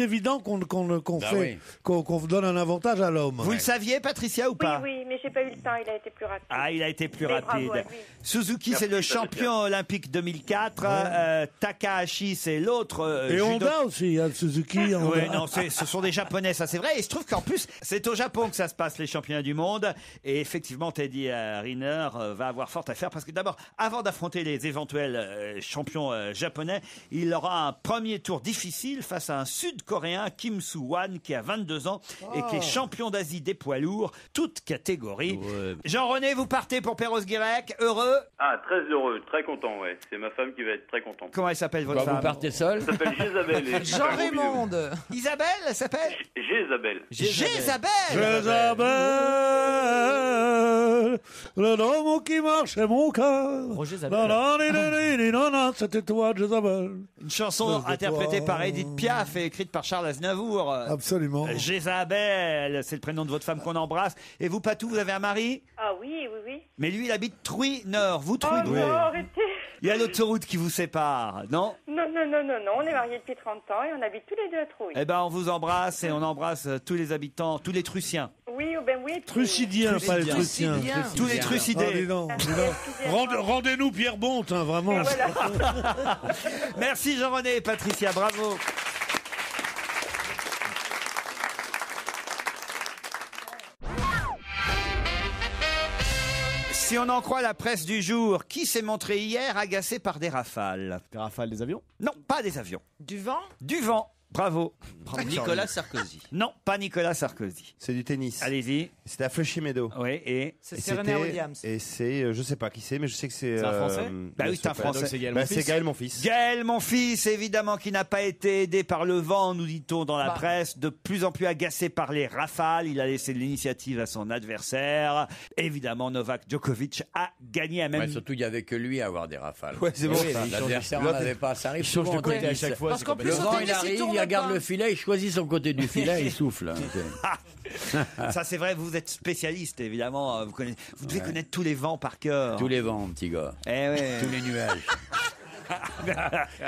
évident qu'on donne un avantage à l'homme. Vous le saviez, Patricia, ou pas? Oui, mais j'ai pas eu le temps, il a été plus rapide. Il a été plus Mais rapide. bravo à lui. Suzuki, c'est le champion olympique 2004. Takahashi, c'est l'autre. Et Honda aussi, il y a Suzuki. Honda. Oui, non, ce sont des Japonais, ça c'est vrai. Et il se trouve qu'en plus, c'est au Japon que ça se passe, les championnats du monde. Et effectivement, Teddy Riner va avoir fort à faire parce que d'abord, avant d'affronter les éventuels champions japonais, il aura un premier tour difficile face à un Sud-Coréen, Kim Soo-wan, qui a 22 ans et qui est champion d'Asie des poids lourds, toute catégorie. Jean-René, vous partez pour Perros-Guirec, heureux? Ah, très heureux, très content, ouais. C'est ma femme qui va être très contente. Comment elle s'appelle, votre femme? Vous partez seul? Elle s'appelle Jézabel. et- Jean-Raymond. Isabelle, elle s'appelle? Jézabel. Jézabel. Jézabel, le nom qui marche est mon cœur. Roger Zabel. Non, c'était toi, Jézabel. Une chanson interprétée par Edith Piaf et écrite par Charles Aznavour. Absolument. Jézabel, c'est le prénom de votre femme qu'on embrasse. Et vous, Patou, vous avez un mari? Ah oui. Mais lui, il habite Trouy-Nord. Vous, Oh Trouy-Bourg. non, arrêtez. Il y a l'autoroute qui vous sépare, non? Non, on est mariés depuis 30 ans et on habite tous les deux à Trouy. Eh ben, on vous embrasse et on embrasse tous les habitants, tous les Truciens. Oui. Trucidiens, pas les Truciens. Tous les trucidés. Ah, dis donc. Rendez-nous Pierre Bonte, hein, vraiment. Merci Jean-René et Patricia, bravo. Si on en croit la presse du jour, qui s'est montré hier agacé par des rafales? Des rafales des avions? Non, pas des avions. Du vent? Du vent. Bravo. Nicolas Sarkozy. Non, pas Nicolas Sarkozy. C'est du tennis. Allez-y. C'était à Flushing Meadow. Oui, et C'est Serena Williams. Et c'est, je sais pas qui c'est, mais je sais que c'est. C'est un Français? Bah oui, c'est un Français. C'est Gaël, C'est Gaël, mon fils. Gaël, mon fils, évidemment, qui n'a pas été aidé par le vent, nous dit-on dans la presse, de plus en plus agacé par les rafales. Il a laissé l'initiative à son adversaire. Évidemment, Novak Djokovic a gagné à même. Ouais, surtout, il n'y avait que lui à avoir des rafales. Ouais, c'est bon. L'adversaire n'en avait pas. Ça arrive Il change souvent de au côté à tennis. chaque fois. Parce c'est qu'en complètement- Le plus, vent, au il tennis, il arrive, tourne il regarde pas. le filet, il choisit son côté du filet, il souffle. Ça, c'est vrai, vous êtes spécialiste, évidemment. Vous devez connaître tous les vents par cœur. Tous les vents, petit gars. Eh ouais. Tous les nuages.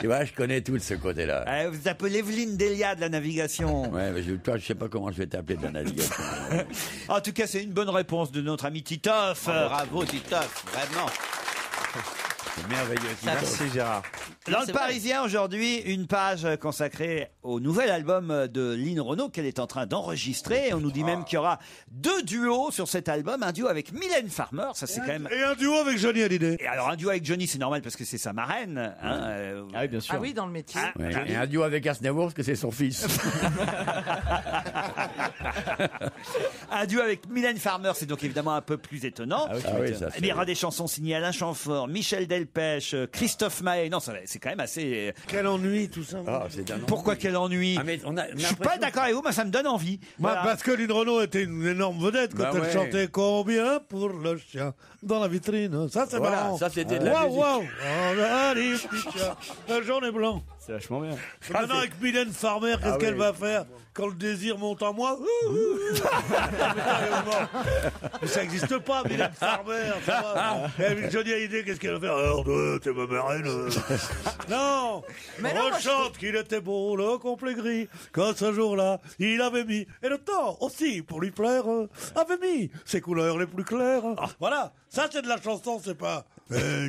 Tu vois, je connais tout de ce côté-là. Eh, vous appelez Evelyne Delia de la navigation. Ouais, mais toi, je sais pas comment je vais t'appeler de la navigation. En tout cas, c'est une bonne réponse de notre ami Titoff. Bravo, Titoff, vraiment. C'est merveilleux. Merci Gérard. Dans c'est le vrai. Parisien aujourd'hui, une page consacrée au nouvel album de Lynn Renaud qu'elle est en train d'enregistrer. On nous dit même qu'il y aura 2 duos sur cet album, un duo avec Mylène Farmer, ça c'est quand même. Et un duo avec Johnny Hallyday. Et alors un duo avec Johnny, c'est normal parce que c'est sa marraine. Hein, Ah oui, bien sûr. Ah oui, dans le métier. Ouais, et un duo avec Aznavour, parce que c'est son fils. Un duo avec Mylène Farmer, c'est donc évidemment un peu plus étonnant. Ah oui, ça, Mais il y aura des chansons signées Alain Chamfort, Michel Delpech, Christophe Maé. Non, c'est quand même assez. Quel ennui tout ça. Pourquoi quel ennui? Je suis pas d'accord avec vous, mais ça me donne envie. Voilà. Parce que Lynn Renaud était une énorme vedette quand elle chantait Combien pour le chien dans la vitrine. Ça, c'est marrant. Ça, c'était de la musique. Allez, petit chien, le jaune et blanc. C'est vachement bien. Maintenant, avec Mylène Farmer, qu'est-ce qu'elle va faire quand le désir monte en moi? Mais ça n'existe pas, Mylène Farmer. Ça va. Et avec Johnny Hallyday, qu'est-ce qu'elle va faire? Alors, t'es ma marraine. Non, rechante qu'il était beau, le complet gris, quand ce jour-là, il avait mis, et le temps aussi, pour lui plaire, avait mis ses couleurs les plus claires. Voilà, ça c'est de la chanson, c'est pas...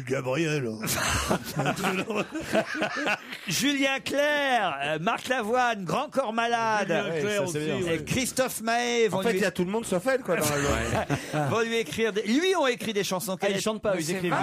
Gabriel. Julien Clerc, Marc Lavoine, Grand Corps Malade, et Christophe Maé vont En fait, il y a tout le monde sauf elle, quoi, dans la vont lui écrire. Lui ont écrit des chansons. Ils chantent pas, ils écrivent.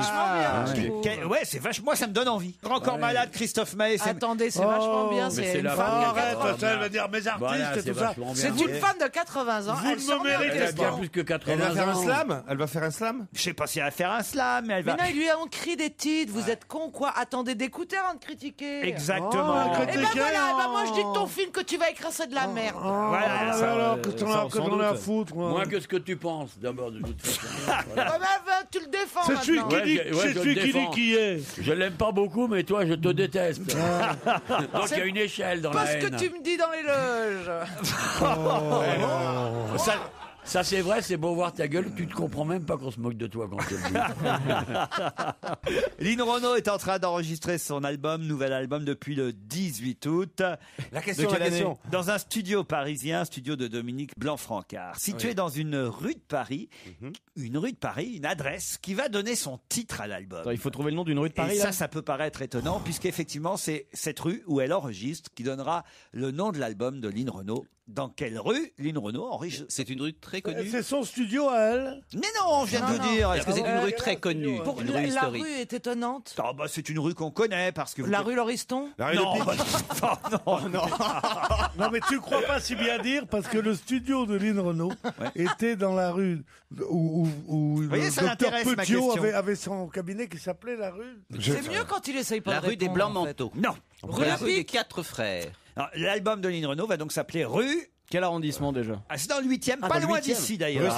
Ouais, c'est vachement. Moi, ça me donne envie. Grand Corps Malade, Christophe Maé. Attendez, c'est vachement bien. C'est une femme. Arrête, ça veut dire mes artistes et tout ça. C'est une femme de 80 ans. Vous me méritez bien plus que 80 ans. Elle va faire un slam? Elle va faire un slam? Je sais pas si elle va faire un slam, mais elle va. Mais non, ils lui ont écrit des titres. Vous êtes con, quoi? Attendez d'écouter avant de critiquer. Exactement. Et ben voilà, moi je dis que ton film que tu vas écrire c'est de la merde. Voilà. Alors, qu'est-ce qu'on a à foutre? Moins que ce que tu penses, d'abord, de toute façon. Tu le défends C'est celui maintenant. qui dit qui est. Je l'aime pas beaucoup, mais toi, je te déteste. Donc il y a une échelle dans la Parce haine. que tu me dis dans les loges. Ça c'est vrai, c'est beau voir ta gueule, tu te comprends même pas qu'on se moque de toi quand tu le dis. Lynn Renaud est en train d'enregistrer son nouvel album depuis le 18 août. La question. Dans un studio parisien, studio de Dominique Blanc-Francard, situé dans une rue de Paris, une adresse qui va donner son titre à l'album. Il faut trouver le nom d'une rue de Paris. Et ça peut paraître étonnant, puisqu'effectivement, c'est cette rue où elle enregistre qui donnera le nom de l'album de Lynn Renaud. Dans quelle rue Lynn Renaud enregistre? C'est une rue très connue. C'est son studio à elle. Mais non, je viens de vous dire. Est-ce que c'est une rue très connue, une rue La historique? rue est étonnante. Ah bah, c'est une rue qu'on connaît parce que La rue Lauriston. Non, Non, mais tu crois pas si bien dire parce que le studio de Lynn Renaud était dans la rue où voyez, ça le docteur l'intéresse, ma Petiot question. avait son cabinet qui s'appelait la rue. C'est mieux quand il essaye pas La de rue des répondre, en fait. Blancs-Manteaux. Non. La rue des Quatre Frères. Alors, l'album de Lynn Renaud va donc s'appeler Rue. Quel arrondissement déjà? Ah, c'est dans le 8e, pas dans le loin 8e. d'ici d'ailleurs.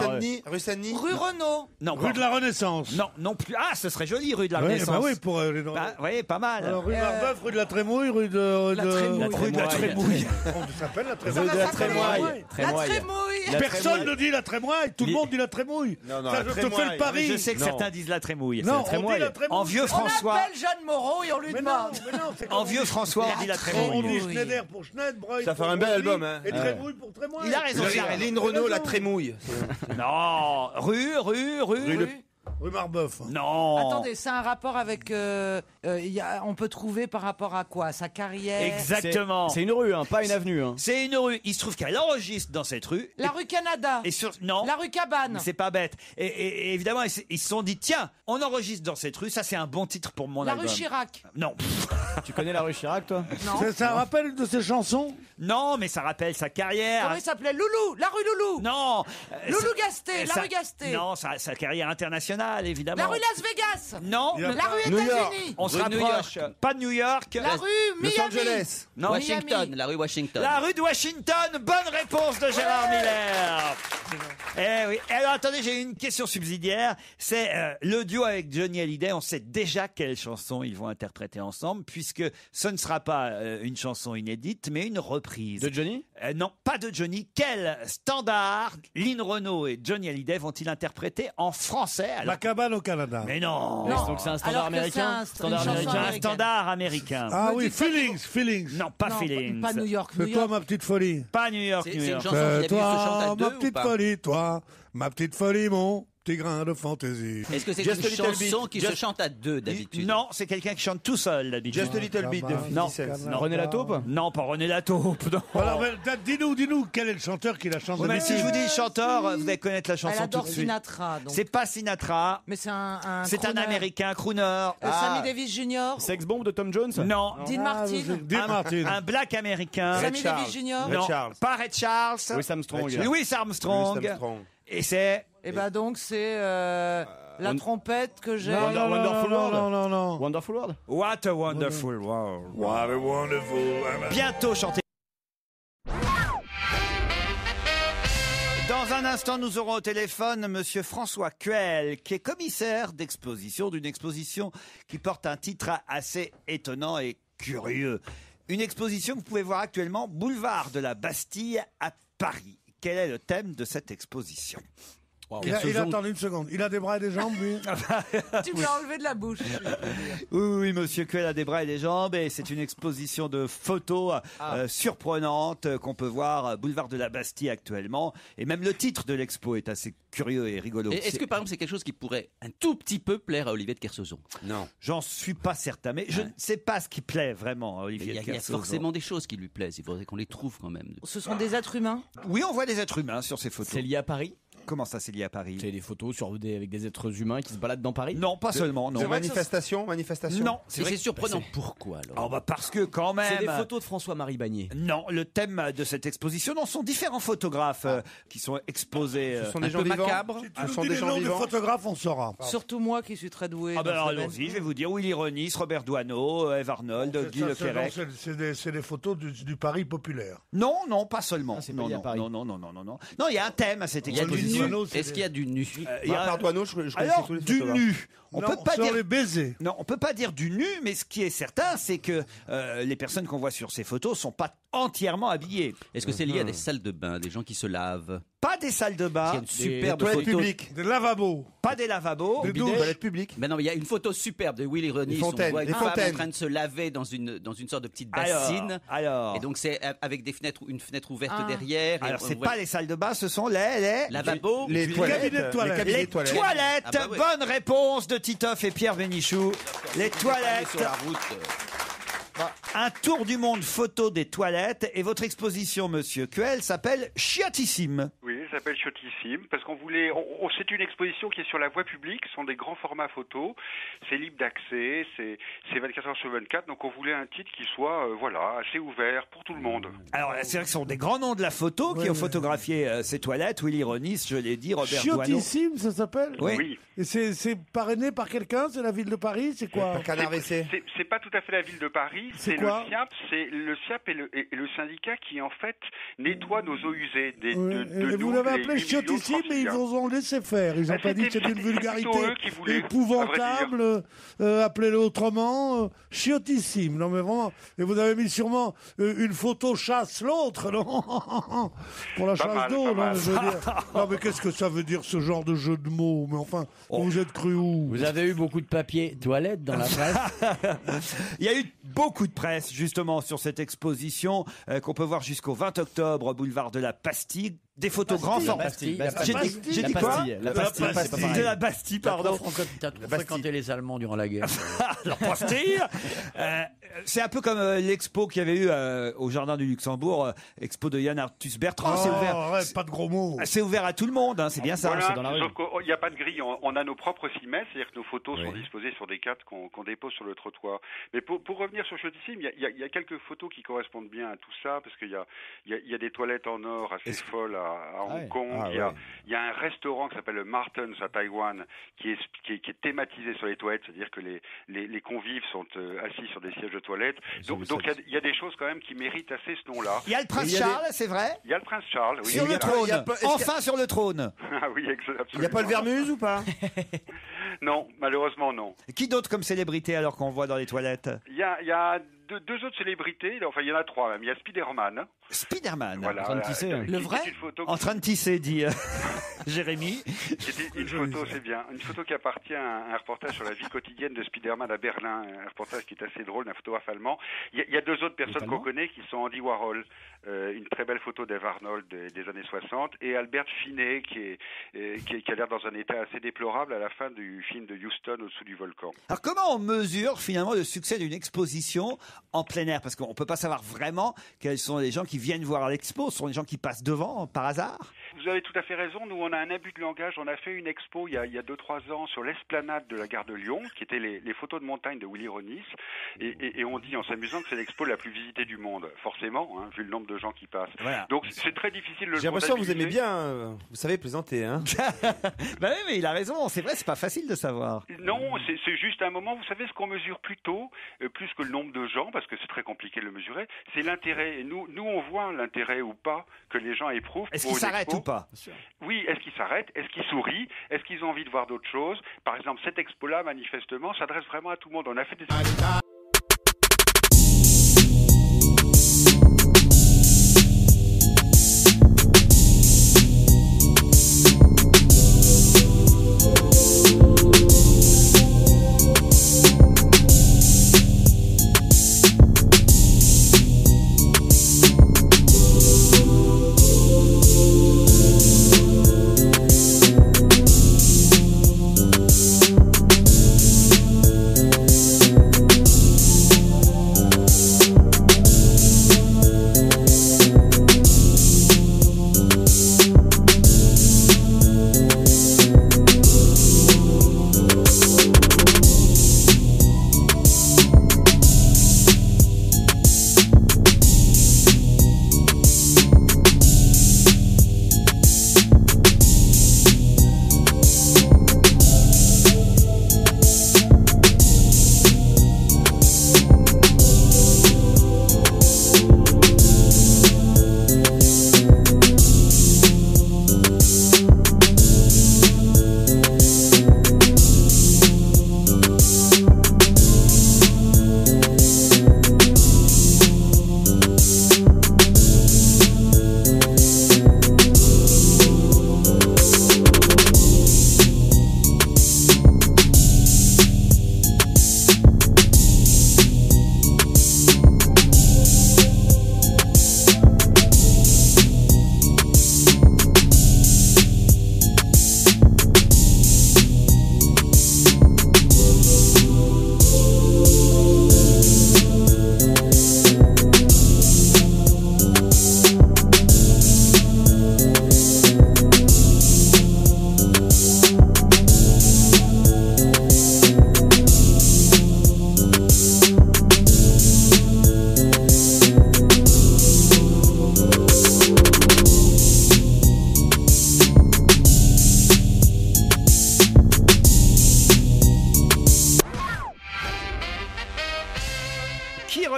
Rue Saint-Denis? Rue Renaud. Non, Rue de la Renaissance. non plus. Ah, ce serait joli, rue de la Oui, Renaissance. bah oui, pour Lynn Renaud. Bah, oui, pas mal. Alors, rue Marbeuf, rue de la Trémouille, rue de... La Trémouille. Rue de la Trémouille. On s'appelle la Rue de la Trémouille. Trémoille. La Trémouille. Personne ne dit la Trémouille, tout le monde dit la Trémouille. Non, Ça, la je te fais le Trémoille. pari. Je sais que Non. certains disent la Trémouille. Non, C'est la on dit Trémoille. la Trémouille. En vieux On François. appelle Jeanne Moreau et on lui Mais non, demande. mais non, c'est En vieux François, on dit la On Trémouille. dit Schneider pour Schneider, Breuil Ça pour fait un bel Breuil, album, hein. Et Trémouille pour Trémouille. Il a raison. Lynn Renaud, la Trémouille. Non, rue. Rue Marbeuf. Non. Attendez, c'est un rapport avec. On peut trouver par rapport à quoi? Sa carrière. Exactement. C'est une rue, hein, pas une avenue. Hein. C'est une rue. Il se trouve qu'elle enregistre dans cette rue. La rue Canada. Et non. La rue Cabane. C'est pas bête. Et évidemment, ils se sont dit, tiens, on enregistre dans cette rue. Ça, c'est un bon titre pour mon La album. rue Chirac. Non. Tu connais la rue Chirac, toi? Non. Ça rappelle une de ses chansons? Non, mais ça rappelle sa carrière. Comment il s'appelait? Loulou. La rue Loulou. Non. Loulou Gasté. La rue Gasté. Non, sa carrière internationale, évidemment. La rue Las Vegas. Non. La rue New York. États-Unis. On se Rue New rapproche. Pas de New York. La rue Los Miami. Angeles. Non. Washington, Miami. la rue Washington. La rue de Washington. Bonne réponse de Gérard Miller. Eh oui. Alors attendez, j'ai une question subsidiaire. C'est le duo avec Johnny Hallyday. On sait déjà quelle chanson ils vont interpréter ensemble, puisque ce ne sera pas une chanson inédite, mais une reprise. De Johnny? Non, pas de Johnny. Quel standard Lynn Renaud et Johnny Hallyday vont-ils interpréter en français? Alors... La cabane au Canada. Mais non. Donc c'est un standard Alors que américain. c'est une chanson Un américaine. standard américain. Ah Me oui, dites pas Feelings. Non, pas Non, Feelings. Pas New York. C'est toi ma petite folie. Pas New York, C'est New une York. chanson qui d'habitude se chante à Toi, deux ma ou petite pas? folie, toi, ma petite folie, mon petit grain de fantaisie. Est-ce que c'est Just une a little chanson bit. qui se chante à deux d'habitude? Non, c'est quelqu'un qui chante tout seul d'habitude. Just a little bit de Non. 50 Cent. Non. René Lataupe? Non, pas René Lataupe. Non. Alors, dis-nous, quel est le chanteur qui la chante Mais si je vous dis chanteur, vous allez connaître la Elle chanson tout adore de suite. Sinatra. Donc. C'est pas Sinatra. Mais c'est un C'est un crooner. Américain, crooner. Sammy Davis Jr. Sex Bomb de Tom Jones? Non. Dean Martin. Dean Martin. Un black américain. Sammy Davis Jr. Non, Red Charles. pas Red Charles. Louis Armstrong. Louis Armstrong. Louis Armstrong. Et c'est... Et bah donc c'est la trompette que j'ai. Wonderful World. Non. Wonderful World. What a wonderful world. What a wonderful. Bientôt chanté. Dans un instant, nous aurons au téléphone Monsieur François Cuel, qui est commissaire d'exposition, d'une exposition qui porte un titre assez étonnant et curieux. Une exposition que vous pouvez voir actuellement, boulevard de la Bastille à Paris. Quel est le thème de cette exposition? Il attend une seconde. Il a des bras et des jambes, lui. Tu me l'as enlevé de la bouche. Oui, Monsieur Cuel a des bras et des jambes, et c'est une exposition de photos surprenantes qu'on peut voir boulevard de la Bastille actuellement. Et même le titre de l'expo est assez curieux et rigolo. Et est-ce que par exemple c'est quelque chose qui pourrait un tout petit peu plaire à Olivier de Kersauzon? Non. J'en suis pas certain, mais je ne sais pas ce qui plaît vraiment à Olivier de Il y a Kersauzon. forcément des choses qui lui plaisent. Il faudrait qu'on les trouve quand même. Ce sont des êtres humains. Oui, on voit des êtres humains sur ces photos. C'est lié à Paris? Comment ça, c'est lié à Paris? C'est des photos avec des êtres humains qui se baladent dans Paris? Non, pas seulement, non. C'est manifestation? Non. C'est surprenant. Pourquoi alors? Oh, bah parce que quand même... C'est des photos de François-Marie Bagné. Non, le thème de cette exposition, non, sont différents photographes qui sont exposés. Ce sont des gens vivants. macabres. Ce sont des gens vivants. Photographes, on saura. Surtout moi qui suis très doué. Ah ben dans ce allons-y, domaine. je vais vous dire Willy Ronis, Robert Doisneau, Eve Arnold, Guy Le Quérec. C'est des photos du Paris populaire. Non, pas seulement. c'est pas lié à non, Paris. non. Non, il y a un thème à cette Il y a du exposition. nu. Est-ce qu'il y a du nu? Il y a Par Doisneau, je connaissais Alors, tous les du photographes. nu. On peut pas dire les baisers. Non, on peut pas dire du nu, mais ce qui est certain, c'est que les personnes qu'on voit sur ces photos sont pas entièrement habillées. Est-ce que c'est lié à des salles de bain, des gens qui se lavent? Pas des salles de bain, Il y a une superbe toilettes photo. publiques. Des lavabos. pas des lavabos. Des toilettes publiques. Mais non, il y a une photo superbe de Willy Ronis. Des fontaines, On voit une des femme fontaines. en train de se laver dans une sorte de petite bassine. Alors. Et donc c'est avec une fenêtre ouverte derrière. Et Alors, on c'est voit- pas les salles de bain, ce sont les lavabos. Les toilettes. cabinets de toilettes. Les cabinets Les de toilettes. toilettes. Ah bah oui. Bonne réponse de Titoff et Pierre Bénichou. Les toilettes. Sur la route. Un tour du monde photo des toilettes. Et votre exposition, Monsieur Cuel, s'appelle Chiotissime. Oui, ça s'appelle Chiotissime, parce qu'on voulait... c'est une exposition qui est sur la voie publique, ce sont des grands formats photos, c'est libre d'accès, c'est 24 heures sur 24, donc on voulait un titre qui soit, assez ouvert pour tout le monde. Alors, c'est vrai que ce sont des grands noms de la photo qui ont photographié ces toilettes. Willy Ronis, je l'ai dit, Robert Doisneau. Chiotissime, ça s'appelle? Oui. Et c'est parrainé par quelqu'un? C'est la ville de Paris? C'est quoi? Canard WC. C'est pas tout à fait la ville de Paris, C'est c'est quoi? le SIAP et le syndicat qui en fait nettoie nos eaux usées. Et vous l'avez appelé Chiotissime, mais ils vous ont laissé faire. Ils n'ont pas dit que c'était une vulgarité plutôt eux qui voulaient, épouvantable. Appelez-le autrement. Chiotissime. Non, mais vraiment. Et vous avez mis sûrement une photo chasse l'autre, non? Pour la chasse d'eau, non, je veux dire. Non, mais qu'est-ce que ça veut dire, ce genre de jeu de mots? Mais enfin, vous êtes cru où? Vous avez eu beaucoup de papier toilette dans la presse? Il y a eu beaucoup de presse, justement, sur cette exposition qu'on peut voir jusqu'au 20 octobre, boulevard de la Bastille. Des photos grand format. Bastille. J'ai dit quoi? La Bastille, c'est pas pareil. De la Bastille, pardon. T'as trop fréquenté les Allemands durant la guerre. Alors, Bastille, c'est un peu comme l'expo qu'il y avait eu au Jardin du Luxembourg, expo de Yann Arthus Bertrand. C'est ouvert. Arrête, pas de gros mots. C'est ouvert à tout le monde, hein, c'est bien ça. Voilà, C'est dans la rue. sauf qu'il n'y a pas de grille, on a nos propres cimets, c'est-à-dire que nos photos sont disposées sur des cadres qu'on dépose sur le trottoir. Mais pour revenir sur Chiotissime, il y a quelques photos qui correspondent bien à tout ça, parce qu'il y a des toilettes en or assez folles à Hong Kong. Il y a un restaurant qui s'appelle le Martens à Taïwan qui est thématisé sur les toilettes, c'est-à-dire que les convives sont assis sur des sièges de toilettes. Donc il y a des choses quand même qui méritent assez ce nom-là. Il y a le prince Charles, c'est vrai? Il y a le prince Charles, oui. Sur le trône. Enfin sur le trône. Ah oui, absolument. Il n'y a pas le Vermuse ou pas? Non, malheureusement non. Qui d'autre comme célébrité alors qu'on voit dans les toilettes? Il y a deux autres célébrités. Enfin, il y en a trois même. Il y a Spider-Man. Spider-Man. Voilà, En train de tisser. Le vrai C'est une photo En train de tisser, dit Jérémy. C'était une photo, c'est bien. Une photo qui appartient à un reportage sur la vie quotidienne de Spider-Man à Berlin. Un reportage qui est assez drôle, d'un photographe allemand. Il y a deux autres personnes qu'on connaît qui sont Andy Warhol. Une très belle photo d'Eve Arnold des années 60. Et Albert Finney qui a l'air dans un état assez déplorable à la fin du film de Houston au-dessous du volcan. Alors comment on mesure finalement le succès d'une exposition en plein air? Parce qu'on ne peut pas savoir vraiment quels sont les gens qui viennent voir l'expo. Ce sont les gens qui passent devant par hasard? Vous avez tout à fait raison. Nous, on a un abus de langage. On a fait une expo il y a 2-3 ans sur l'esplanade de la gare de Lyon, qui était les photos de montagne de Willy Ronis. Et on dit en s'amusant que c'est l'expo la plus visitée du monde. Forcément, hein, vu le nombre de gens qui passent. Voilà. Donc c'est très difficile de le J'ai l'impression que vous aimez comptabiliser. bien, vous savez plaisanter, hein. Bah oui, mais il a raison. C'est vrai, c'est pas facile de savoir. Non, c'est juste un moment. Vous savez, ce qu'on mesure plutôt, plus que le nombre de gens, parce que c'est très compliqué de le mesurer, c'est l'intérêt. Et nous, on voit l'intérêt ou pas que les gens éprouvent. Est-ce pour qu'ils une s'arrêtent expo. ou pas? Oui, est-ce qu'ils s'arrêtent? Est-ce qu'ils sourient? Est-ce qu'ils ont envie de voir d'autres choses? Par exemple, cette expo-là, manifestement, s'adresse vraiment à tout le monde. On a fait des...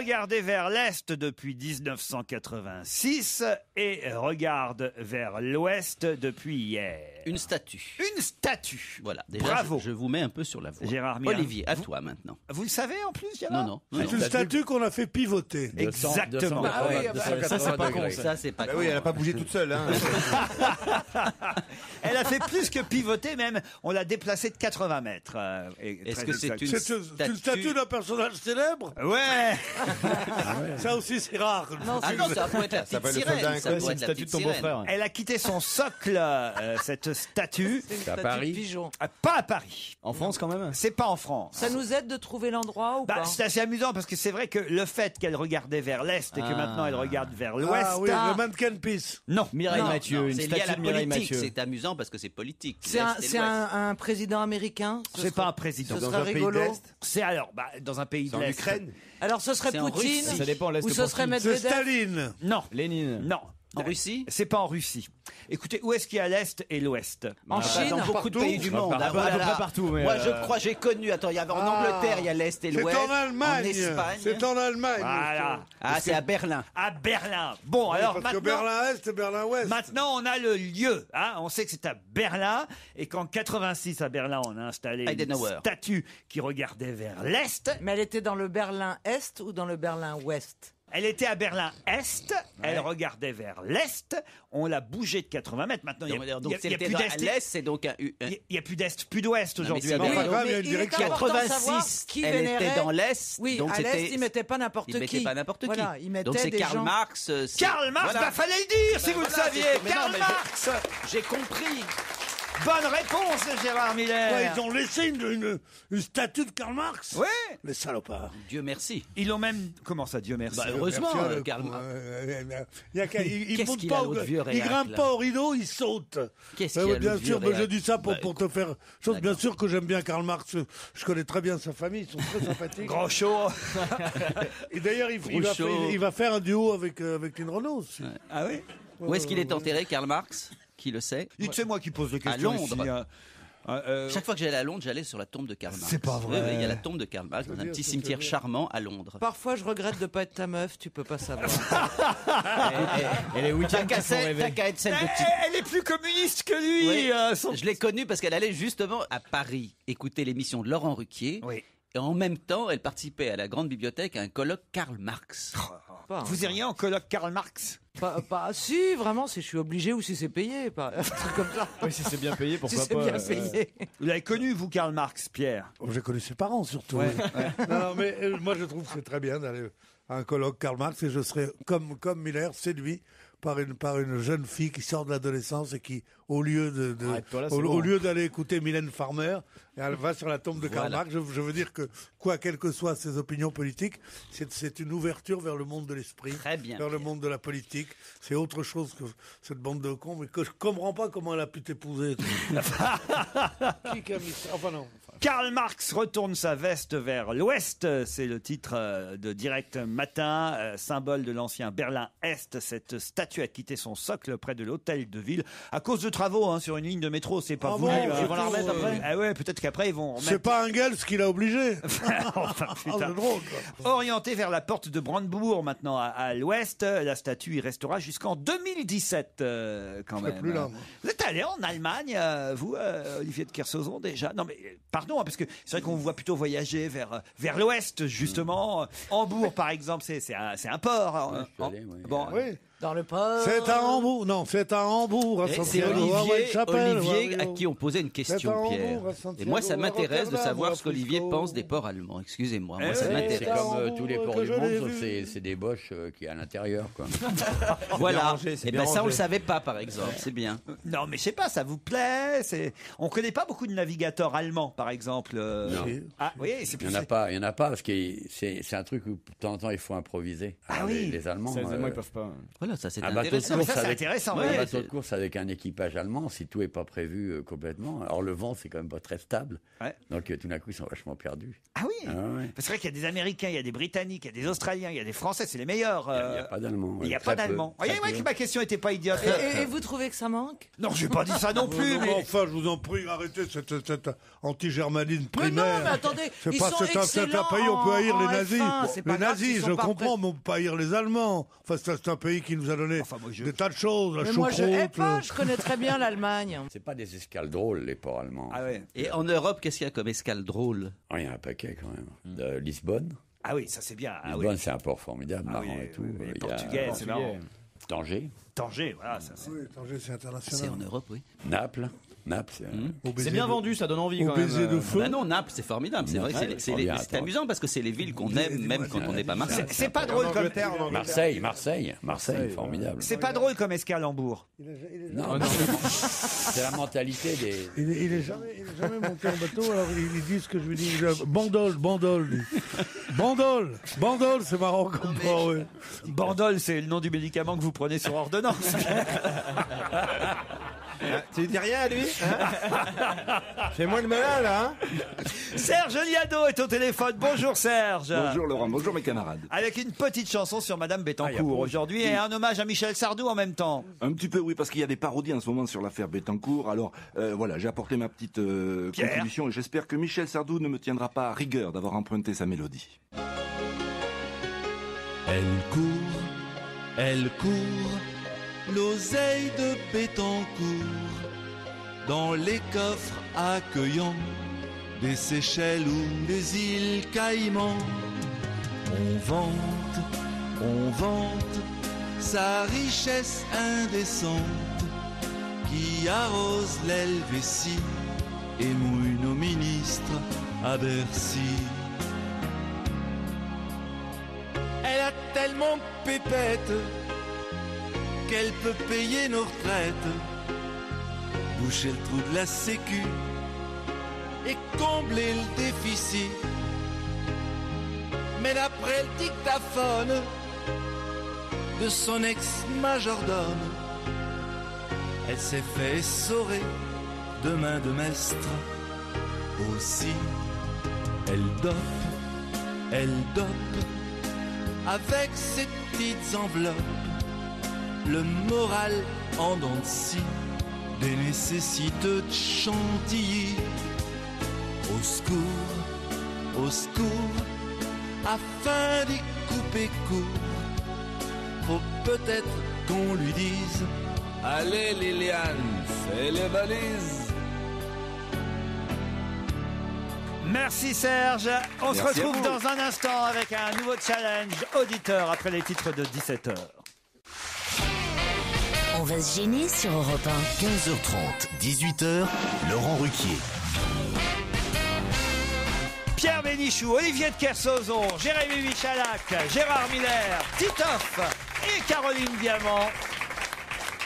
regardait vers l'Est depuis 1986 et regarde vers l'Ouest depuis hier. Une statue. Une statue. Voilà. Déjà, Bravo. Je vous mets un peu sur la voie. Gérard Mien. Olivier, à toi maintenant. Vous le savez en plus, Gérard? Non. C'est une statue qu'on a fait pivoter. Exactement. Ah oui, ça, c'est pas con. Ça, c'est pas Bah con. oui, elle n'a pas bougé toute seule. Hein. Elle a fait plus que pivoter, même. On l'a déplacée de 80 mètres. Est-ce que c'est une C'est une statue d'un personnage célèbre? Ouais. Ça aussi, c'est rare. Non, ça pourrait être la petite sirène. Ça pourrait être la petite sirène. Elle a quitté son socle, cette statue. C'est à Paris. Pigeon. Pas à Paris. En France quand même? C'est pas en France. Ça nous aide de trouver l'endroit ou pas? C'est assez amusant parce que c'est vrai que le fait qu'elle regardait vers l'Est et que maintenant elle regarde vers l'Ouest. Ah oui, le mannequin Peace. Non. Mireille Mathieu, une c'est lié à la statue de Mireille politique. Mathieu. C'est amusant parce que c'est politique. C'est un président américain? C'est pas un président. Ce serait rigolo. C'est alors, dans un pays de En l'Est. Ukraine. Alors ce serait C'est en Poutine Russie. Ça dépend, l'Est ou ce pour serait qui. C'est Medvedev? Staline. Non. Lénine. Non. En Russie? C'est pas en Russie. Écoutez, où est-ce qu'il y a l'Est et l'Ouest? En Chine? Dans beaucoup de pays du monde. À peu près partout. Mais Moi, je crois, j'ai connu. Attends, il y avait en Angleterre, il y a l'Est et l'Ouest. C'est en Allemagne. En Espagne. C'est en Allemagne. Voilà. Ah, c'est à Berlin. À Berlin. Bon, Oui, alors parce maintenant... que Berlin-Est et Berlin-Ouest. Maintenant, on a le lieu. Hein. On sait que c'est à Berlin. Et qu'en 86, à Berlin, on a installé une Eisenhower. statue qui regardait vers l'Est. Mais elle était dans le Berlin-Est ou dans le Berlin-Ouest? Elle était à Berlin-Est. Elle regardait vers l'Est. On l'a bougé de 80 mètres. Maintenant, il n'y a, Donc, y a c'était plus dans d'Est. l'Est, c'est donc un U. Il n'y a plus d'Est, plus d'Ouest aujourd'hui. mais à Berlin. grave, il y a une direction. 86, elle était dans l'Est. Oui, donc à l'Est, c'était. ils mettaient pas n'importe qui. Ils mettaient pas n'importe qui. Voilà, ils mettaient donc c'est des Karl gens- Marx. Karl Marx, voilà. bah, fallait le dire si vous le Voilà, saviez. mais non, Karl mais Marx. J'ai compris. Bonne réponse, Gérard Miller. Ouais, ils ont laissé une statue de Karl Marx. Ouais. Les salopards. Dieu merci. Ils l'ont même. Comment ça, Dieu merci? Bah, heureusement, Merci, Karl Marx. Ils Qu'est-ce montent qu'il pas a, l'autre vieux ils réac, grimpent là pas au rideau, ils sautent. Qu'est-ce Ouais, qu'il y a, ouais, bien l'autre sûr, vieux mais je réac dis ça pour, Bah, pour te faire chose. Bien sûr que j'aime bien Karl Marx. Je connais très bien sa famille, ils sont très sympathiques. Grand show. Et d'ailleurs, il va faire un duo avec Lynn Renaud aussi. Ah oui? Où est-ce qu'il est enterré, Karl Marx? Qui le sait? C'est moi qui pose les À questions. Londres. Ici, hein. Chaque fois que j'allais à Londres, j'allais sur la tombe de Karl Marx. C'est pas vrai. Oui, oui, il y a la tombe de Karl Marx dans un petit cimetière charmant à Londres. Parfois, je regrette de pas être ta meuf, tu peux pas savoir. Et les week-ends qui font T'as rêver. qu'à être celle de Elle est plus communiste que lui. Oui, son- je l'ai connue parce qu'elle allait justement à Paris écouter l'émission de Laurent Ruquier. Oui. Et en même temps, elle participait à la grande bibliothèque à un colloque Karl Marx. Vous iriez en colloque Karl Marx? Pas, si, vraiment, si je suis obligé ou si c'est payé. Pas, un truc comme ça. Oui, si c'est bien payé, pourquoi Si c'est pas. bien payé. Vous l'avez connu, vous, Karl Marx, Pierre? Oh, j'ai connu ses parents surtout. Ouais, Non, mais moi je trouve que c'est très bien d'aller à un colloque Karl Marx et je serais comme Miller séduit par une jeune fille qui sort de l'adolescence et qui, au lieu Arrête-toi là, c'est au bon. lieu d'aller écouter Mylène Farmer, elle va sur la tombe de Karl Voilà. Marx. Je veux dire que, quelles que soient ses opinions politiques, c'est une ouverture vers le monde de l'esprit, Très bien. vers le monde de la politique. C'est autre chose que cette bande de cons, mais que je comprends pas comment elle a pu t'épouser. Qui a mis ça? Enfin non. Karl Marx retourne sa veste vers l'Ouest. C'est le titre de Direct Matin, symbole de l'ancien Berlin-Est. Cette statue a quitté son socle près de l'hôtel de ville à cause de travaux hein, sur une ligne de métro. C'est pas Ah voulu. bon, Ils vont la remettre après. Ah ouais, peut-être qu'après ils vont. C'est pas Engels qui l'a obligé. Enfin, putain. c'est drôle, quoi. Orienté vers la porte de Brandebourg maintenant à l'ouest, la statue y restera jusqu'en 2017 quand même. plus là, moi. Vous êtes allé en Allemagne, vous, Olivier de Kersauzon déjà? Non mais pardon, hein, parce que c'est vrai qu'on vous voit plutôt voyager vers l'ouest justement. Hambourg par exemple, c'est un port. hein. je suis allé, oui. Bon, Oui. Dans le port. C'est à Hambourg. Non, c'est à Hambourg. à Et c'est Santiago, à Whitechapel, Olivier à à Rio. qui on posait une C'est question, à Pierre. Hambourg, à Santiago, Et moi, ça à m'intéresse de Rotterdam, savoir à ce qu'Olivier Frisco. pense des ports allemands. Excusez-moi, moi, Eh ça oui, C'est m'intéresse. comme tous les ports que du je monde, l'ai sauf vu. c'est des boches qui à l'intérieur, quoi. Voilà. Bien rangé, c'est Et bien ben ça, on le rangé. savait pas, par exemple. C'est bien. Non mais je sais pas, ça vous plaît? On connaît pas beaucoup de navigateurs allemands par exemple. Non. Ah oui, c'est Il plus. n'y en a pas, parce que c'est un truc où de temps en temps il faut improviser. Ah Alors, oui. les Allemands. Ça, les Allemands, ils peuvent pas. Voilà, ça c'est Un bateau de intéressant. course ça, c'est avec intéressant, un ouais, bateau de c'est- course avec un équipage allemand, si tout est pas prévu complètement. Alors le vent c'est quand même pas très stable, Ouais. donc tout d'un coup ils sont vachement perdus. Ah oui. Ah ouais. C'est vrai qu'il y a des Américains, il y a des Britanniques, il y a des Australiens, il y a des Français, c'est les meilleurs. Il n'y a pas d'Allemands. Il n'y a ouais, pas très peu, d'Allemands. très Voyez, ouais, peu. que ma question n'était pas idiote. Et vous trouvez que ça manque? Non, je n'ai pas dit ça non plus. Non, mais... Enfin, je vous en prie, arrêtez cette anti-germanisme Mais non, primaire. mais attendez, C'est ils pas sont c'est un excellents pays, on peut haïr en les nazis. F1, c'est pas Les grave nazis, s'ils je sont pas comprends, mais on peut pas haïr les Allemands. Enfin, c'est un pays qui nous a donné Enfin, moi, je- des tas de choses, la Mais moi, je hais choucroute. pas, je connais très bien l'Allemagne. C'est pas des escales drôles les ports allemands. Ah ouais. Et en Europe, qu'est-ce qu'il y a comme escale drôle? Oh, il y a un paquet quand même. De Lisbonne. Ah oui, ça c'est bien. Ah Lisbonne oui. c'est un port formidable, Ah marrant oui, et tout. oui, oui, les Il y a Portugais, c'est marrant. Tanger, Tanger, voilà, ça c'est. Oui, Tanger, c'est C'est international. en Europe, oui. Naples. Naples, c'est Au baiser C'est bien de- vendu, ça donne envie Au quand même. baiser de feu. Bah non, Naples, c'est formidable. C'est vrai que Ouais, c'est bien, c'est attends. amusant parce que c'est les villes qu'on aime, même quand on n'est pas Marseille. C'est pas drôle comme. Marseille, formidable. C'est pas drôle comme escale Hambourg. Non, c'est la mentalité des. Il est jamais monté en bateau, alors ils disent ce que je lui dis. Bandol. Bandol, c'est marrant comme port, oui. Bandol, c'est le nom du médicament que vous prenez sur ordonnance. Tu lui dis rien à lui Fais-moi le malin, là. Hein. Serge Liado est au téléphone. Bonjour Serge. Bonjour Laurent, bonjour mes camarades. Avec une petite chanson sur Madame Bettencourt aujourd'hui et un hommage à Michel Sardou en même temps. Un petit peu, oui, parce qu'il y a des parodies en ce moment sur l'affaire Bettencourt. Alors voilà, j'ai apporté ma petite contribution et j'espère que Michel Sardou ne me tiendra pas à rigueur d'avoir emprunté sa mélodie. Elle court, l'oseille de Bettencourt, dans les coffres accueillants des Seychelles ou des îles Caïmans. On vante sa richesse indécente qui arrose l'Helvétie et mouille nos ministres à Bercy. Elle a tellement de pépettes qu'elle peut payer nos retraites, boucher le trou de la sécu et combler le déficit. Mais d'après le dictaphone de son ex-majordome, elle s'est fait essorer de main de maître. Aussi, elle dope avec ses petites enveloppes le moral en dents de scie des nécessiteux de Chantilly. Au secours, afin d'y couper court, faut peut-être qu'on lui dise: allez Liliane, fais les valises. Merci Serge. On se retrouve dans un instant avec un nouveau challenge auditeur après les titres de 17h. On va se gêner sur Europe 1. 15h30, 18h, Laurent Ruquier. Pierre Bénichou, Olivier de Kersauzon, Jérémy Michalak, Gérard Miller, Titoff et Caroline Diamant.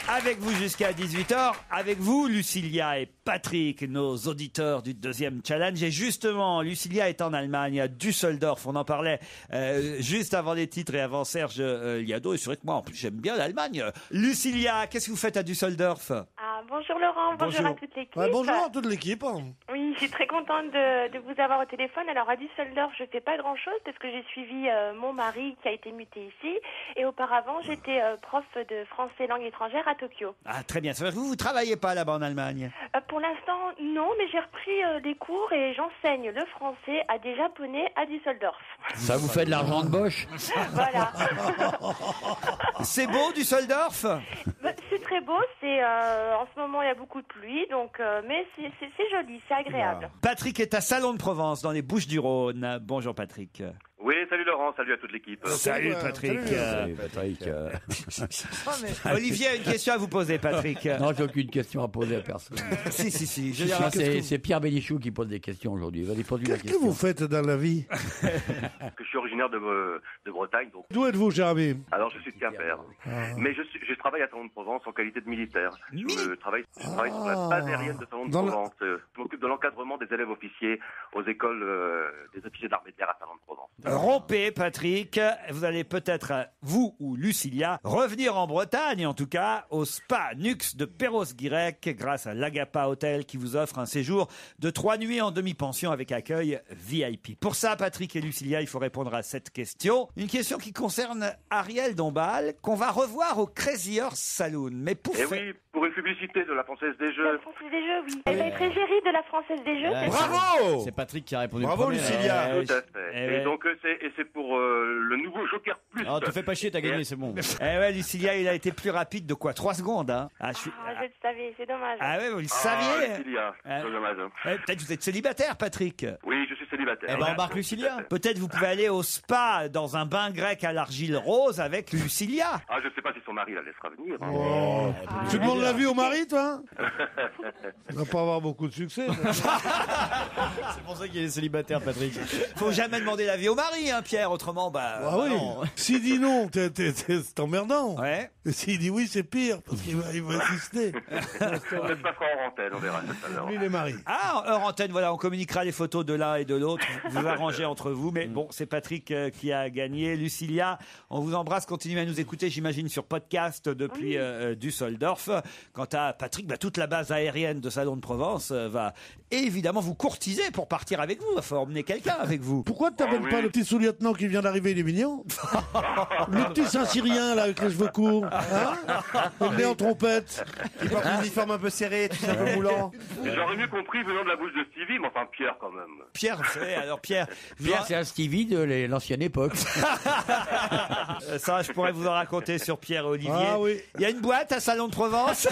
Avec vous jusqu'à 18h, avec vous Lucilia et Patrick, nos auditeurs du deuxième challenge. Et justement, Lucilia est en Allemagne, à Düsseldorf. On en parlait juste avant les titres et avant Serge Liado. Et c'est vrai que moi, en plus, j'aime bien l'Allemagne. Lucilia, qu'est-ce que vous faites à Düsseldorf ? Bonjour Laurent, bonjour à toute l'équipe. Bonjour à toute l'équipe. Oui, je suis très contente de vous avoir au téléphone. Alors à Düsseldorf, je ne fais pas grand-chose parce que j'ai suivi mon mari qui a été muté ici. Et auparavant, j'étais prof de français langue étrangère à Tokyo. Ah, très bien. Ça veut dire que vous ne travaillez pas là-bas en Allemagne ? Pour l'instant, non, mais j'ai repris des cours et j'enseigne le français à des Japonais à Düsseldorf. Ça vous fait de l'argent de Bosch ? Voilà. C'est beau, Düsseldorf ? C'est très beau. En ce moment, il y a beaucoup de pluie, donc, mais c'est joli, c'est agréable. Patrick est à Salon de Provence, dans les Bouches-du-Rhône. Bonjour Patrick. Oui, salut Laurent, salut à toute l'équipe. Salut Patrick. Salut Patrick. Olivier a une question à vous poser, Patrick. Non, j'ai aucune question à poser à personne. Si. C'est Pierre Bénichou qui pose des questions aujourd'hui. Qu'est-ce que vous faites dans la vie ? Je suis originaire de Bretagne. Donc. D'où êtes-vous, Jérémy ? Alors, je suis de Quimper. Mais je travaille à Salon de Provence en qualité de militaire. Je travaille sur la base aérienne de Salon de Provence. Je m'occupe de l'encadrement des élèves officiers aux écoles des officiers de l'armée de terre à Salon de Provence. Rompez, Patrick. Vous allez peut-être, vous ou Lucilia, revenir en Bretagne, en tout cas, au Spa Nux de Perros-Guirec, grâce à l'Agapa Hotel qui vous offre un séjour de 3 nuits en demi-pension avec accueil VIP. Pour ça, Patrick et Lucilia, il faut répondre à cette question. Une question qui concerne Ariel Dombal, qu'on va revoir au Crazy Horse Saloon. Mais oui, pour une publicité de la Française des Jeux. La Française des Jeux, oui. Elle va être égérie de la Française des Jeux. Ouais. Bravo ! C'est Patrick qui a répondu. Bravo, Lucilia. Tout à fait. Et donc, c'est pour le nouveau Joker Plus. Ah, te fais pas chier, t'as gagné, c'est bon. Ouais, Lucilia, il a été plus rapide de quoi ? 3 secondes, hein. Je le savais, c'est dommage. Ah ouais, vous le saviez ? Lucilia, c'est dommage. Peut-être que vous êtes célibataire, Patrick. Oui, je suis célibataire. Eh ben, embarque Lucilia. Peut-être vous pouvez aller au spa dans un bain grec à l'argile rose avec Lucilia. Ah, je sais pas si son mari la laissera venir. Tu demandes l'avis au mari, toi ? Il va pas avoir beaucoup de succès. C'est pour ça qu'il est célibataire, Patrick. Faut jamais demander l'avis au mari, hein, Pierre. Autrement, oui. non. S'il dit non, c'est emmerdant. Ouais. Et s'il dit oui, c'est pire, parce qu'il va insister. mariés. Ça se passera en antenne, on verra tout à l'heure. Lui, il est marié. Ah, hors antenne, voilà, on communiquera les photos de l'un et de l'autre. Vous arrangez entre vous. Mais bon, c'est Patrick qui a gagné. Lucilia, on vous embrasse. Continuez à nous écouter, j'imagine, sur podcast depuis Düsseldorf. Quant à Patrick, toute la base aérienne de Salon de Provence va évidemment vous courtiser pour partir avec vous. Il va falloir emmener quelqu'un avec vous. Pourquoi tu t'appelles pas le petit sous-lieutenant qui vient d'arriver, il est mignon? Le petit Saint-Cyrien, là, avec les cheveux courts. Il est en trompette. Il porte un uniforme un peu serré, tout un peu moulant. J'aurais mieux compris venant de la bouche de Stevie, mais enfin Pierre quand même. Pierre, vous savez, alors Pierre... Pierre, c'est un Stevie de l'ancienne époque. Ça, je pourrais vous en raconter sur Pierre et Olivier. Ah oui. Il y a une boîte à Salon de Provence.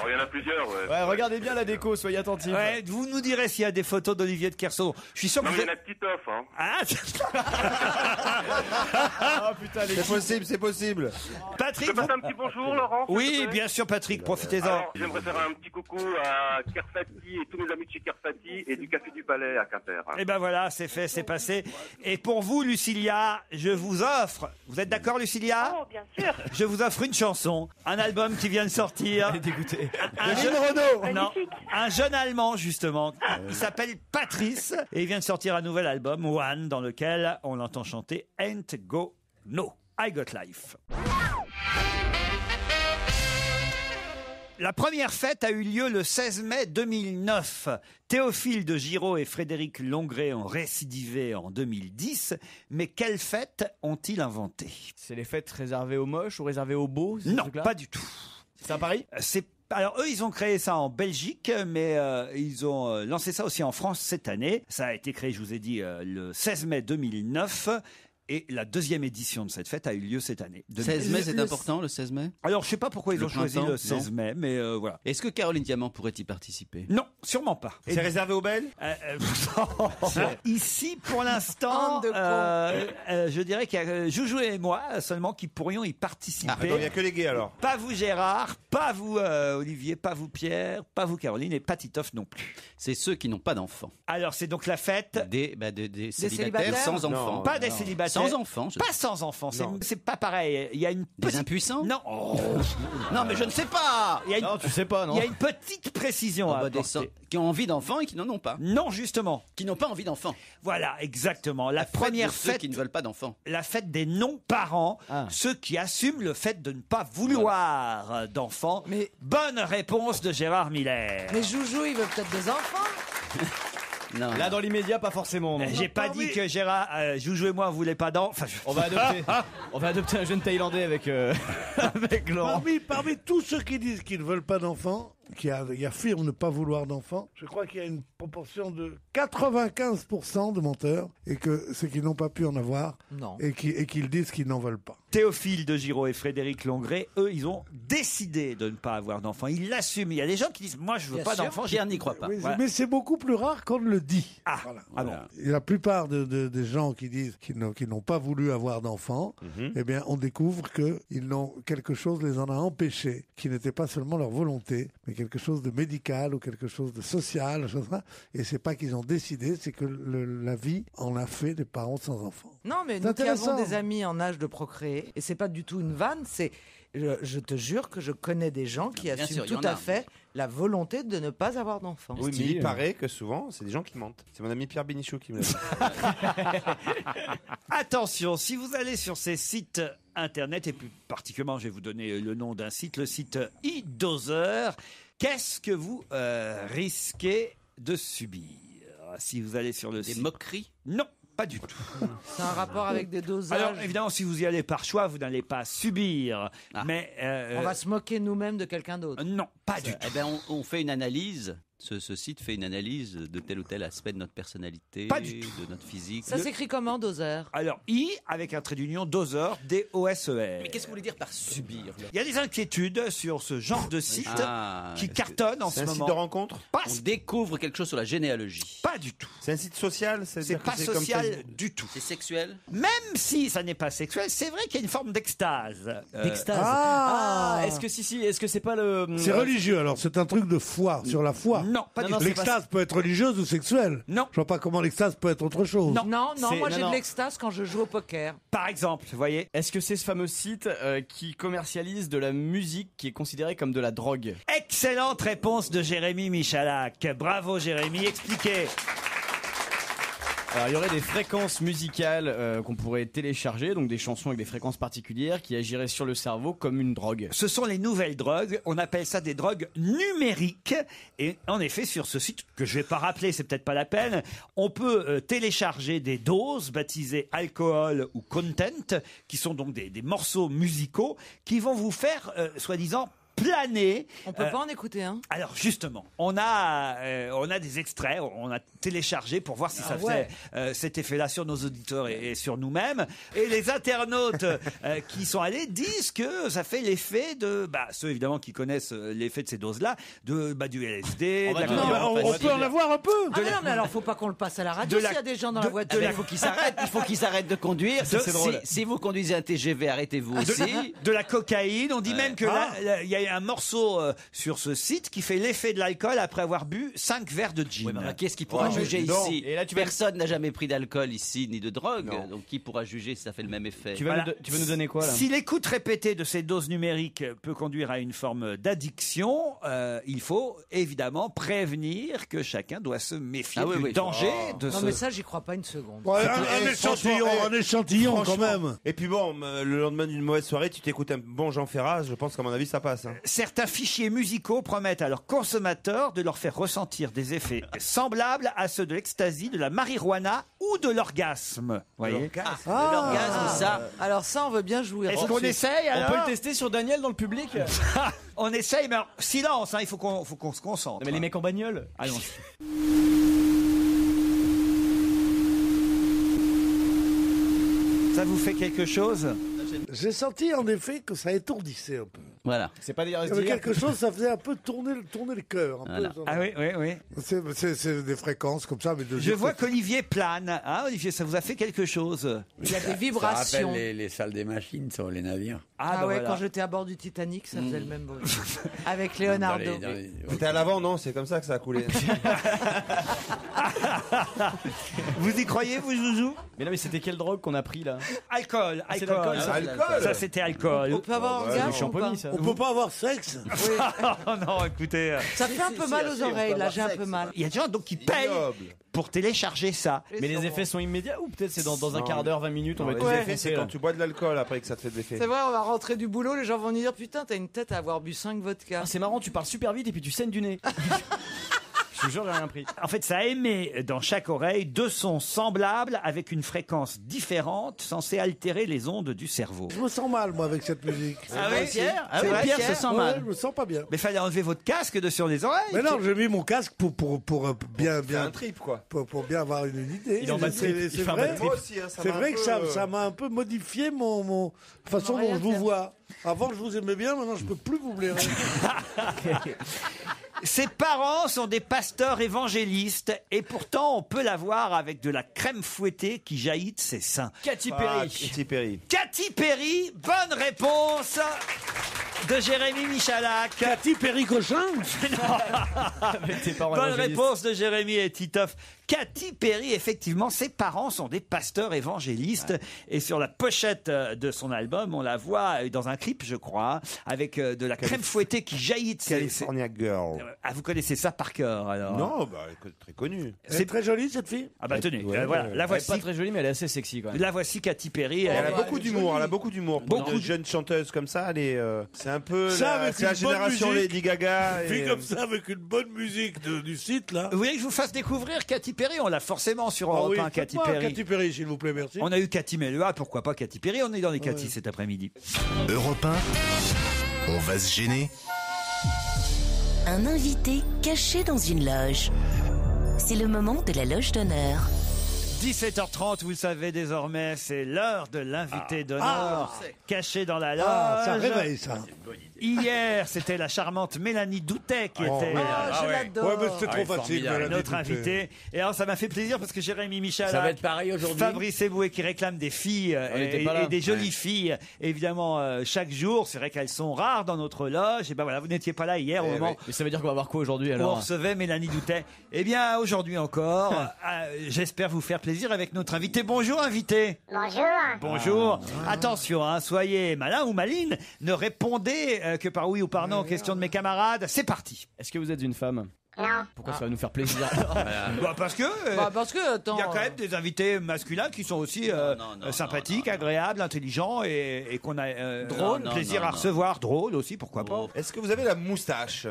Il y en a plusieurs, ouais. Ouais, regardez bien la déco, soyez attentifs. Ouais, vous nous direz s'il y a des photos d'Olivier de Kersauzon. Je suis sûr que Non, vous mais il y êtes... en a Titoff, hein. Ah, Oh putain, les C'est possible, c'est possible. Patrick, Je peux passer un petit bonjour, Laurent? s'il te oui, plaît bien sûr, Patrick, profitez-en. Alors, j'aimerais faire un petit coucou à Kerfati et tous mes amis de chez Kerfati et du Café du Palais à Quimper. Et ben voilà, c'est fait, c'est passé. Et pour vous, Lucilia, je vous offre, vous êtes d'accord, Lucilia? Oh, bien sûr. Je vous offre une chanson, un album qui vient de sortir. Elle est dégoûtée. Un jeune non, un jeune Allemand justement. Il s'appelle Patrice et il vient de sortir un nouvel album, One, dans lequel on l'entend chanter Ain't Go No, I Got Life. La première fête a eu lieu le 16 mai 2009. Théophile de Giraud et Frédéric Longré ont récidivé en 2010. Mais quelles fêtes ont-ils inventées? C'est les fêtes réservées aux moches ou réservées aux beaux? Non, pas du tout. C'est à Paris? Alors eux, ils ont créé ça en Belgique, mais ils ont lancé ça aussi en France cette année. Ça a été créé, je vous ai dit, le 16 mai 2009. Et la deuxième édition de cette fête a eu lieu cette année. 16 mai, c'est important, le 16 mai? Alors, je sais pas pourquoi ils ont choisi printemps, le 16 non. mai, mais voilà. Est-ce que Caroline Diamant pourrait y participer? Non, sûrement pas. C'est réservé aux belles? Ici, pour l'instant, je dirais qu'il y a Joujou et moi seulement qui pourrions y participer. Ah, donc il n'y a que les gays alors. Pas vous Gérard, pas vous Olivier, pas vous Pierre, pas vous Caroline et pas Titoff non plus. C'est ceux qui n'ont pas d'enfants. Alors c'est donc la fête des célibataires sans enfants. Pas des célibataires. Sans enfants. Pas sans enfants. C'est pas pareil. Il y a une Des impuissants? Non. Non, mais je ne sais pas. Non, tu sais pas, non. Il y a une petite précision à apporter. Qui ont envie d'enfants et qui n'en ont pas. Non, justement. Qui n'ont pas envie d'enfants. Voilà, exactement. La première de ceux fête qui ne veulent pas d'enfants. La fête des non-parents, ceux qui assument le fait de ne pas vouloir d'enfants. Mais bonne réponse de Gérard Miller. Mais Joujou, il veut peut-être des enfants. Non. Là, dans l'immédiat, pas forcément. Non. J'ai pas dit que Gérard, Joujou et moi, on voulait pas d'enfants. On va adopter un jeune Thaïlandais avec Laurent. Parmi tous ceux qui disent qu'ils ne veulent pas d'enfants, qui affirment ne pas vouloir d'enfants, je crois qu'il y a une proportion de 95% de menteurs et que c'est qu'ils n'ont pas pu en avoir et qu'ils disent qu'ils n'en veulent pas. Théophile de Giraud et Frédéric Longré, eux, ils ont décidé de ne pas avoir d'enfants. Ils l'assument. Il y a des gens qui disent, moi, je veux pas d'enfants. Pierre n'y croit pas. Oui, mais c'est beaucoup plus rare qu'on ne le dit. Bon. Et la plupart des gens qui disent qu'ils n'ont pas voulu avoir d'enfants, eh bien, on découvre quelque chose les en a empêchés, qui n'était pas seulement leur volonté, mais quelque chose de médical ou quelque chose de social, et c'est pas qu'ils ont décidé, c'est que la vie en a fait des parents sans enfants. Non, mais nous qui avons des amis en âge de procréer, et c'est pas du tout une vanne, c'est... Je te jure que je connais des gens qui assument tout à fait la volonté de ne pas avoir d'enfants. Oui, mais il paraît que souvent, c'est des gens qui mentent. C'est mon ami Pierre Bénichou qui me l'a dit. Attention, si vous allez sur ces sites internet, et plus particulièrement, je vais vous donner le nom d'un site, le site eDozer, qu'est-ce que vous risquez de subir si vous allez sur le site? Des moqueries? Non. Pas du tout. C'est un rapport avec des dosages. Alors évidemment, si vous y allez par choix, vous n'allez pas subir. Mais on va se moquer nous-mêmes de quelqu'un d'autre. Non, pas du tout. Eh ben, on fait une analyse. Ce site fait une analyse de tel ou tel aspect de notre personnalité, Pas du tout. de notre physique. Ça s'écrit comment, Dozer? Alors, I avec un trait d'union, Dozer, D-O-S-E-R. Mais qu'est-ce que vous voulez dire par subir? Il y a des inquiétudes sur ce genre de site qui cartonne en ce moment. C'est un site de rencontre? On découvre quelque chose sur la généalogie. Pas du tout. C'est un site social? C'est pas social du tout. C'est sexuel? Même si ça n'est pas sexuel, c'est vrai qu'il y a une forme d'extase. D'extase. est-ce que c'est pas le... C'est religieux, alors c'est un truc de foi, sur la foi. Non, pas du tout. L'extase peut être religieuse ou sexuelle. Non. Je vois pas comment l'extase peut être autre chose. Non, moi j'ai de l'extase quand je joue au poker. Par exemple, vous voyez. Est-ce que c'est ce fameux site qui commercialise de la musique qui est considérée comme de la drogue? Excellente réponse de Jérémy Michalak. Bravo Jérémy, expliquez. Alors, il y aurait des fréquences musicales qu'on pourrait télécharger, donc des chansons avec des fréquences particulières qui agiraient sur le cerveau comme une drogue. Ce sont les nouvelles drogues, on appelle ça des drogues numériques. Et en effet, sur ce site, que je vais pas rappeler, c'est peut-être pas la peine, on peut télécharger des doses baptisées alcool ou content, qui sont donc des morceaux musicaux qui vont vous faire, soi-disant, planer. On peut pas en écouter un. Alors justement, on a des extraits, on a téléchargé pour voir si ça faisait cet effet-là sur nos auditeurs et sur nous-mêmes. Et les internautes qui sont allés disent que ça fait l'effet de, ceux évidemment qui connaissent l'effet de ces doses-là, du LSD. On peut en avoir un peu. Non, mais alors faut pas qu'on le passe à la radio s'il y a des gens dans la voiture. Il faut qu'ils s'arrêtent de conduire. C'est drôle. Si vous conduisez un TGV, arrêtez-vous aussi. De la cocaïne, on dit même que là, il y a un morceau sur ce site qui fait l'effet de l'alcool après avoir bu 5 verres de gin. Qu'est-ce qui pourra juger ici? Et là, personne n'a jamais pris d'alcool ici, ni de drogue. Donc qui pourra juger si ça fait le même effet? Tu veux nous donner quoi là? Si l'écoute répétée de ces doses numériques peut conduire à une forme d'addiction, il faut évidemment prévenir que chacun doit se méfier du danger de Non mais ça, j'y crois pas une seconde. Un échantillon quand même. Et puis bon, le lendemain d'une mauvaise soirée, tu t'écoutes un bon Jean Ferraz, je pense qu'à mon avis ça passe. Certains fichiers musicaux promettent à leurs consommateurs de leur faire ressentir des effets semblables à ceux de l'ecstasy, de la marijuana ou de l'orgasme. Voyez. L'orgasme, ça. Alors ça, on veut bien jouer. Est-ce qu'on essaye alors? On peut le tester sur Daniel dans le public? On essaye, mais alors, silence, il faut qu'on se concentre. Mais les mecs en bagnole? Allons. Ça vous fait quelque chose? J'ai senti en effet que ça étourdissait un peu. Voilà. C'est pas des Il y avait quelque chose, ça faisait un peu tourner le cœur. Ah oui. C'est des fréquences comme ça. Mais je vois qu'Olivier plane. Hein, Olivier, ça vous a fait quelque chose? Il y a des vibrations. Ça rappelle les salles des machines sur les navires. Quand j'étais à bord du Titanic, ça faisait le même bruit. Avec Leonardo. T'étais à l'avant, non? C'est comme ça que ça a coulé. Vous y croyez, vous, Joujou? Mais non, mais c'était quelle drogue qu'on a pris là? Alcool. Ça, c'était alcool. On peut avoir orgasme ou pas? On peut pas avoir sexe? Non, écoutez. Ça fait un peu mal aux oreilles, là, j'ai un peu mal. Il y a des gens donc qui payent pour télécharger ça. Mais les effets sont immédiats ou peut-être c'est dans un quart d'heure, 20 minutes, on va être effets, c'est quand tu bois de l'alcool après que ça te fait de l'effet. C'est vrai, on va rentrer du boulot, les gens vont nous dire putain, t'as une tête à avoir bu 5 vodka. C'est marrant, tu parles super vite et puis tu saignes du nez. Je te jure, j'ai rien pris. En fait, ça émet dans chaque oreille 2 sons semblables avec une fréquence différente censée altérer les ondes du cerveau. Je me sens mal, moi, avec cette musique. Ah oui, Pierre? Pierre se sent mal. Je me sens pas bien. Mais fallait enlever votre casque de sur les oreilles. Mais non, j'ai mis mon casque pour bien un trip, quoi. Pour bien avoir une idée. Il en va C'est vrai. C'est vrai que ça m'a un peu modifié mon façon dont je vous vois. Avant, je vous aimais bien, maintenant, je peux plus vous blairer. Ses parents sont des pasteurs évangélistes et pourtant on peut la voir avec de la crème fouettée qui jaillit de ses seins. Katy Perry. Katy Perry, bonne réponse de Jérémy Michalak. Katy Perry Cochin. Bonne réponse de Jérémy et Titoff. Katy Perry, effectivement, ses parents sont des pasteurs évangélistes. Et sur la pochette de son album, on la voit dans un clip, je crois, avec de la crème fouettée qui jaillit de ses... California Girl. Vous connaissez ça par cœur, alors? Non, très connu. C'est très jolie, cette fille. Ah bah tenez, voilà, la voici. Elle est pas très jolie, mais elle est assez sexy quand même. La voici, Katy Perry. Elle a beaucoup d'humour. Beaucoup de jeunes chanteuses comme ça. C'est un peu la génération Lady Gaga. Fille comme ça, avec une bonne musique du site, là. Vous voulez que je vous fasse découvrir Katy Perry? On l'a forcément sur Europe 1, Katy Perry. Katy Perry, s'il vous plaît, merci. On a eu Katy Melua, pourquoi pas Katy Perry? On est dans les Katy cet après-midi. Europe 1, on va se gêner. Un invité caché dans une loge. C'est le moment de la loge d'honneur. 17h30, vous le savez désormais, c'est l'heure de l'invité d'honneur caché dans la loge. Ça réveille, ça. Hier, c'était la charmante Mélanie Doutet qui était je l'adore. Ouais, mais c'était trop facile. Mélanie notre Doutet. invitée. Et alors, ça m'a fait plaisir parce que Jérémy Michalak, Ça va être pareil aujourd'hui. Fabrice Eboué qui réclament des filles et des jolies filles, évidemment, chaque jour. C'est vrai qu'elles sont rares dans notre loge. Et ben voilà, vous n'étiez pas là hier au moment Mais ça veut dire qu'on va voir quoi aujourd'hui où on alors? recevait Mélanie Doutet. Eh bien, aujourd'hui encore, j'espère vous faire plaisir avec notre invité. Bonjour, invité. Bonjour. Bonjour. Attention, hein, soyez malin ou maline. Ne répondez que par oui ou par non aux questions de mes camarades. C'est parti. Est-ce que vous êtes une femme? Non. Pourquoi ça va nous faire plaisir? Parce que attends, il y a quand même des invités masculins qui sont aussi sympathiques, agréables, intelligents et qu'on a Drôle, plaisir à recevoir. Drôle aussi, pourquoi pas. Est-ce que vous avez la moustache?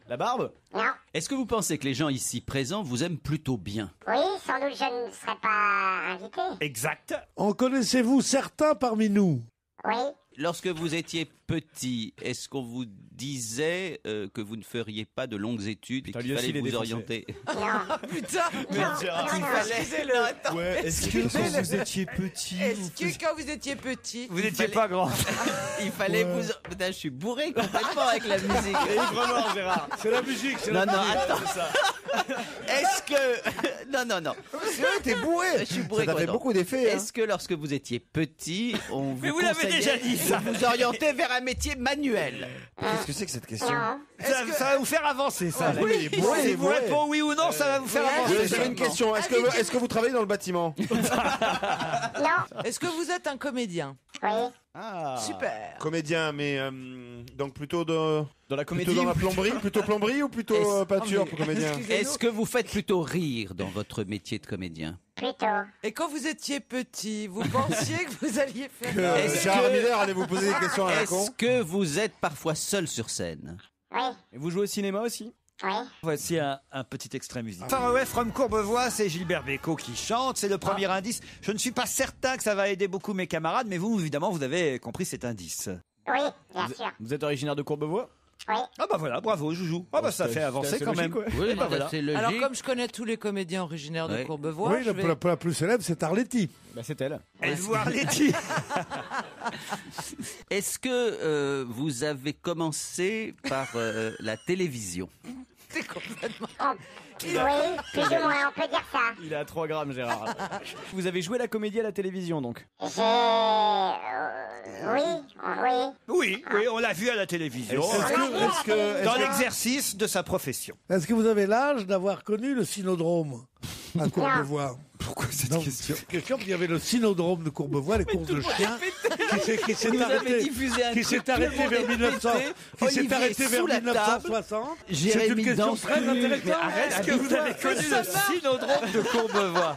La barbe? Non. Est-ce que vous pensez que les gens ici présents vous aiment plutôt bien? Oui, sans doute je ne serais pas invité. Exact. En connaissez-vous certains parmi nous? Oui. Lorsque vous étiez petit, est-ce qu'on vous disait que vous ne feriez pas de longues études et qu'il fallait vous orienter? Non. Putain, Non. excusez-le. Ouais, est-ce que quand vous étiez petit, Est-ce que quand vous étiez petit, Vous n'étiez pas grand. Il fallait vous... Putain, je suis bourré complètement avec la musique. vraiment, Gérard? C'est la musique, c'est Non, la non, musique. attends. Est-ce que... Non. C'est vrai, t'es bourré. Je suis bourré. Ça t'a fait complètement. beaucoup d'effets. hein. Est-ce que lorsque vous étiez petit, on vous Mais vous l'avez conseillait déjà dit, ça. de vous orienter vers un métier manuel? Qu'est-ce que c'est que cette question? Non. Ça va vous faire avancer, ça. Oui, Si oui, vous oui. répondez oui ou non, ça va vous faire avancer. J'ai une question. Est-ce que vous travaillez dans le bâtiment? Non. est-ce que vous êtes un comédien? Oui. Super. Comédien, mais donc plutôt dans la comédie? plutôt dans la plomberie, plutôt plomberie ou plutôt peinture pour comédien? Est-ce que vous faites plutôt rire dans votre métier de comédien? Plutôt. Et quand vous étiez petit, vous pensiez que vous alliez faire Gérard Miller allez vous poser des questions à la con. Est-ce que vous êtes parfois seul sur scène? Oui. Et vous jouez au cinéma aussi? Oui. Voici un petit extrait musical. Far Away from Courbevoie, c'est Gilbert Bécaud qui chante. C'est le premier indice. Je ne suis pas certain que ça va aider beaucoup mes camarades, mais vous, évidemment, vous avez compris cet indice. Oui, bien sûr. Vous êtes originaire de Courbevoie? Oui. Ah bah voilà, bravo, Joujou. Ah bah ça fait avancer quand même. Oui, bah voilà. c'est logique. Alors comme je connais tous les comédiens originaires de Oui. Courbevoie, Oui, je vais... la plus célèbre, c'est Arletty. Bah c'est elle. Êtes-vous Arletty? Est-ce que vous avez commencé par la télévision? C'est complètement... Oui, plus ou moins, on peut dire ça. Il est à 3 grammes, Gérard. Vous avez joué la comédie à la télévision, donc? Oui. Oui, on l'a vu à la télévision. Dans l'exercice de sa profession. Est-ce que vous avez l'âge d'avoir connu le Cynodrome à Courbevoie? Pourquoi cette question? Question qu'il y avait le Cynodrome de Courbevoie, les courses de chiens, qui s'est Vous avez arrêté, diffusé un qui truc, s'est arrêté tout le vers monde est 1900, pété. qui s'est Olivier arrêté vers sous la table. 1960. C'est une Jérémy question danse très plus. intéressante. Mais arrête, Est-ce que vous avez connu le Cynodrome de Courbevoie?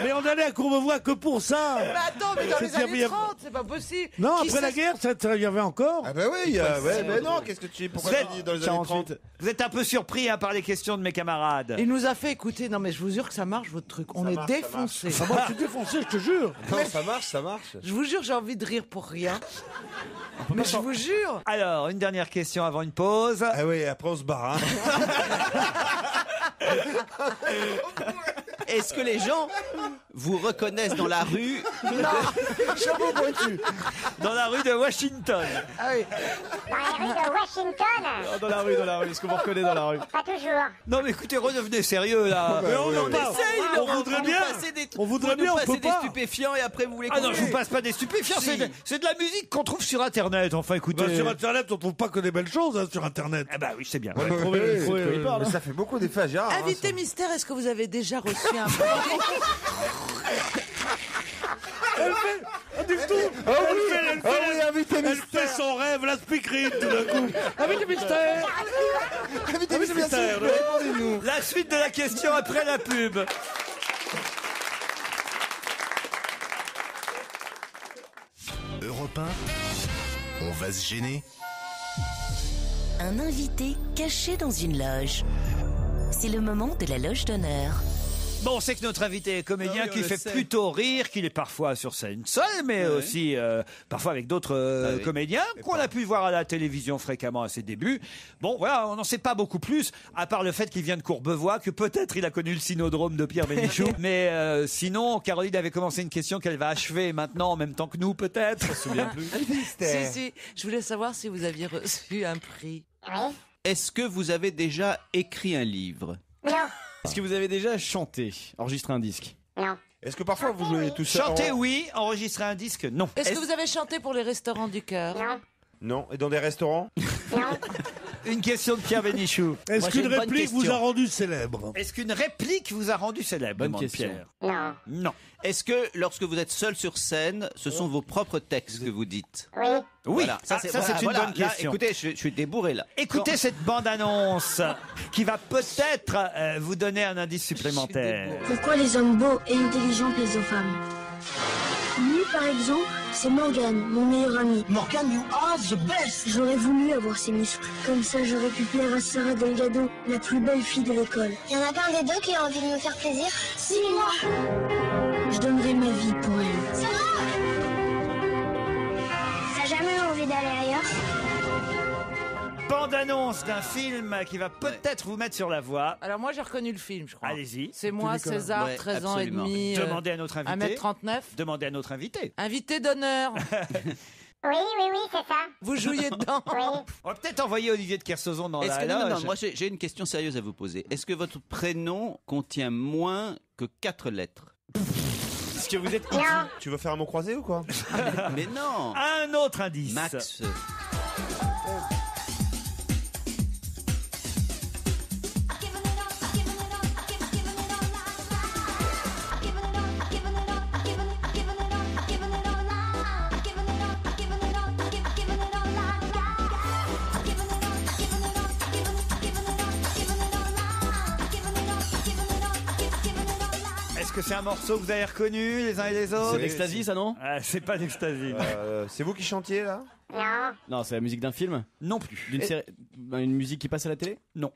Mais on allait à Courbevoie que pour ça. Mais attends, mais dans les C'était- années 30, c'est pas possible. Non, Qui après la sait- guerre, il y avait encore. Ah bah oui, mais non, qu'est-ce que tu... Pourquoi tu dis dans les années 30? Vous êtes un peu surpris hein, par les questions de mes camarades. Il nous a fait écouter, non mais je vous jure que ça marche votre truc, on est défoncé. Ah, moi, je suis défoncé, je te jure. Non, ça marche. Je vous jure, j'ai envie de rire pour rien. Mais je vous jure. Alors, une dernière question avant une pause. Ah oui, après on se barre. Est-ce que les gens vous reconnaissent dans la rue? Chapeau pointu. Dans la rue de Washington. Ah oui. Dans les rues de Washington. Dans la rue. Est-ce que vous reconnaissez dans la rue? Pas toujours. Non mais écoutez, redevenez sérieux là. Mais on Non, pas. Essaye, On Laurent, voudrait vous bien. nous passez des- On voudrait vous bien, nous on peut passez des pas. stupéfiants et après vous les Ah non, je coupez. vous passe pas des stupéfiants, Si. c'est de la musique qu'on trouve sur internet. Enfin écoutez. Bah, sur Internet, on trouve pas que des belles choses hein, sur Internet. Ah bah oui, je sais bien. Mais ça fait beaucoup d'effets à Gérard. Invité mystère, est-ce que vous avez déjà reçu un Elle fait, ah, du tout. Elle fait son rêve, la speakerine tout d'un coup. Invité mystère. Invité mystère. Répondez-nous. La suite de la question après la pub. Europe 1, on va se gêner. Un invité caché dans une loge. C'est le moment de la loge d'honneur. Bon, on sait que notre invité est comédien Ah oui, on qui le fait sait. plutôt rire, qu'il est parfois sur scène seul, mais aussi parfois avec d'autres oui. comédiens qu'on a pu voir à la télévision fréquemment à ses débuts. Bon, voilà, on n'en sait pas beaucoup plus, à part le fait qu'il vient de Courbevoie, que peut-être il a connu le cynodrome de Pierre Bénichou. Mais sinon, Caroline avait commencé une question qu'elle va achever maintenant en même temps que nous, peut-être. Je me souviens plus. Si, je voulais savoir si vous aviez reçu un prix. Est-ce que vous avez déjà écrit un livre? Non. Est-ce que vous avez déjà chanté, enregistré un disque? Non. Est-ce que parfois vous jouez tout seul? Chanter, oui. Enregistrer un disque, non. Est-ce que vous avez chanté pour les restaurants du cœur? Non. Non. Et dans des restaurants? Une question de Pierre Bénichou. Est-ce Moi, j'ai qu'une une bonne réplique vous question. a rendu célèbre? Est-ce qu'une réplique vous a rendu célèbre? Bonne demande question. Pierre. Non. Non. Est-ce que lorsque vous êtes seul sur scène, ce sont vos propres textes que vous dites? Oui. Oui, Voilà. ça c'est voilà, une voilà. bonne Là, question. écoutez, je suis débourré là. Écoutez cette bande-annonce qui va peut-être vous donner un indice supplémentaire. Pourquoi les hommes beaux et intelligents plaisent aux femmes? Lui, par exemple, c'est Morgane, mon meilleur ami. Morgane, you are the best! J'aurais voulu avoir ses muscles. Comme ça, j'aurais pu plaire à Sarah Delgado, la plus belle fille de l'école. Il y en a pas un des deux qui a envie de me faire plaisir? Si, moi! Je donnerais ma vie pour elle. Sarah! T'as jamais eu envie d'aller ailleurs? Bande-annonce d'un film qui va peut-être vous mettre sur la voie. Alors moi j'ai reconnu le film, je crois. Allez-y. C'est moi, César, Ouais, 13 ans absolument. et demi. Demandez à notre invité. 1m39. Demandez à notre invité. Invité d'honneur. Oui, c'est ça. Vous jouiez dedans. Oui. On va peut-être envoyer Olivier de Kersauzon dans Est-ce la que non, loge. moi j'ai une question sérieuse à vous poser. Est-ce que votre prénom contient moins que 4 lettres? Est-ce que vous êtes Non. Tu veux faire un mot croisé ou quoi? Mais non. Un autre indice. Max. Est-ce que c'est un morceau que vous avez reconnu les uns et les autres? C'est d'Ecstasy, ça, non? C'est pas d'Ecstasy. C'est vous qui chantiez là? Non. Non, c'est la musique d'un film? Non plus. Une musique qui passe à la télé? Non.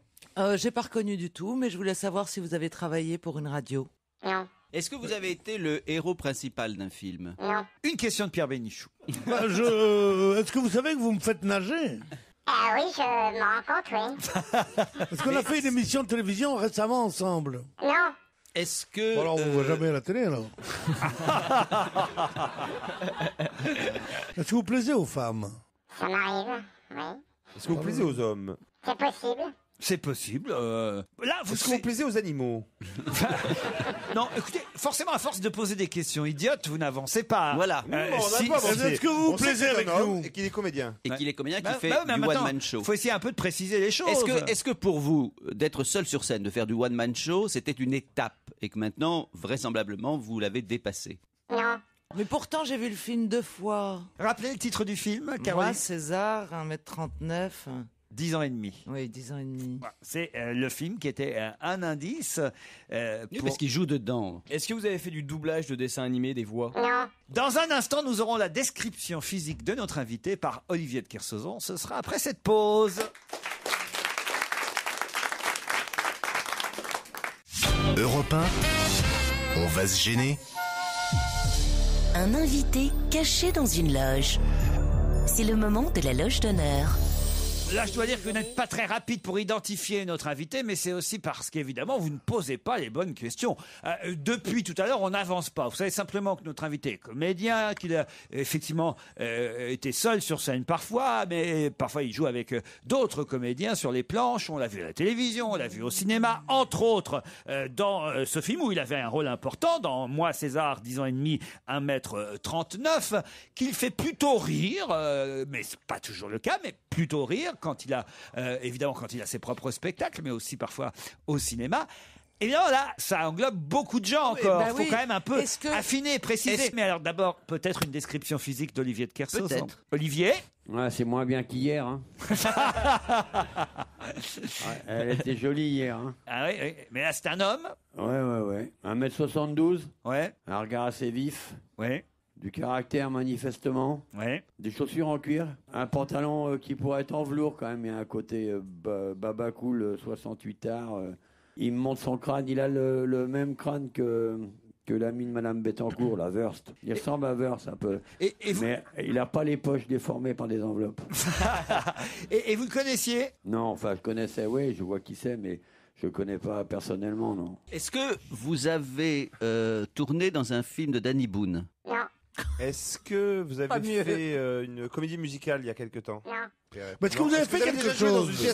J'ai pas reconnu du tout, mais je voulais savoir si vous avez travaillé pour une radio. Non. Est-ce que vous avez été le héros principal d'un film? Non. Une question de Pierre Bénichou. Est-ce que vous savez que vous me faites nager? Ah oui, je m'en rends compte, oui. Est-ce qu'on a fait une émission de télévision récemment ensemble? Non. Est-ce que... Bon, alors on ne voit jamais à la télé alors. Est-ce que vous plaisez aux femmes? Ça m'arrive, oui. Est-ce que vous plaisez aux hommes? C'est possible. C'est possible. Là, vous Est-ce que vous plaisez aux animaux? Non, écoutez, forcément, à force de poser des questions idiotes, vous n'avancez pas. Voilà. Est-ce que vous vous plaisez avec nous? Et qu'il est comédien. Et qu'il est comédien qui fait mais du maintenant, one-man show. faut essayer un peu de préciser les choses. Est-ce que pour vous, d'être seul sur scène, de faire du one-man show, c'était une étape et que maintenant, vraisemblablement, vous l'avez dépassé? Non. Mais pourtant j'ai vu le film 2 fois. Rappelez le titre du film, Moi, Caroline. César, 1m39. 10 ans et demi. Oui, 10 ans et demi. C'est le film qui était un indice. Oui, parce qu'il joue dedans. Est-ce que vous avez fait du doublage de dessins animés, des voix? Non. Dans un instant, nous aurons la description physique de notre invité par Olivier de Kersauzon. Ce sera après cette pause. Europe 1, on va se gêner. Un invité caché dans une loge. C'est le moment de la loge d'honneur. Là, je dois dire que vous n'êtes pas très rapide pour identifier notre invité, mais c'est aussi parce qu'évidemment, vous ne posez pas les bonnes questions. Depuis tout à l'heure, on n'avance pas. Vous savez simplement que notre invité est comédien, qu'il a effectivement été seul sur scène parfois, mais parfois il joue avec d'autres comédiens sur les planches. On l'a vu à la télévision, on l'a vu au cinéma, entre autres dans ce film où il avait un rôle important, dans Moi, César, 10 ans et demi, 1m39, qu'il fait plutôt rire, mais c'est pas toujours le cas, mais plutôt rire quand il a, évidemment, quand il a ses propres spectacles, mais aussi parfois au cinéma. Et là, ça englobe beaucoup de gens encore. Il faut quand même un peu affiner, préciser. Mais alors d'abord, peut-être une description physique d'Olivier de Kersauzon. Peut-être. Olivier? Ouais, c'est moins bien qu'hier. Hein. Ouais, elle était jolie hier. Hein. Ah oui, oui, mais là c'est un homme. Ouais. 1m72. Ouais. Un regard assez vif. Ouais. Du caractère manifestement. Ouais. Des chaussures en cuir. Un pantalon qui pourrait être en velours quand même. Il y a un côté baba cool 68 art. Il me montre son crâne. Il a le même crâne que l'ami de Madame Bettencourt, la Wurst. Il ressemble à Wurst un peu. Mais il n'a pas les poches déformées par des enveloppes. Et vous le connaissiez? Non, enfin, je connaissais, oui, je vois qui c'est, mais je ne connais pas personnellement, non. Est-ce que vous avez tourné dans un film de Danny Boone? Non. Est-ce que vous avez fait une comédie musicale il y a quelque temps? Non. Mais est-ce que vous avez fait quelque chose?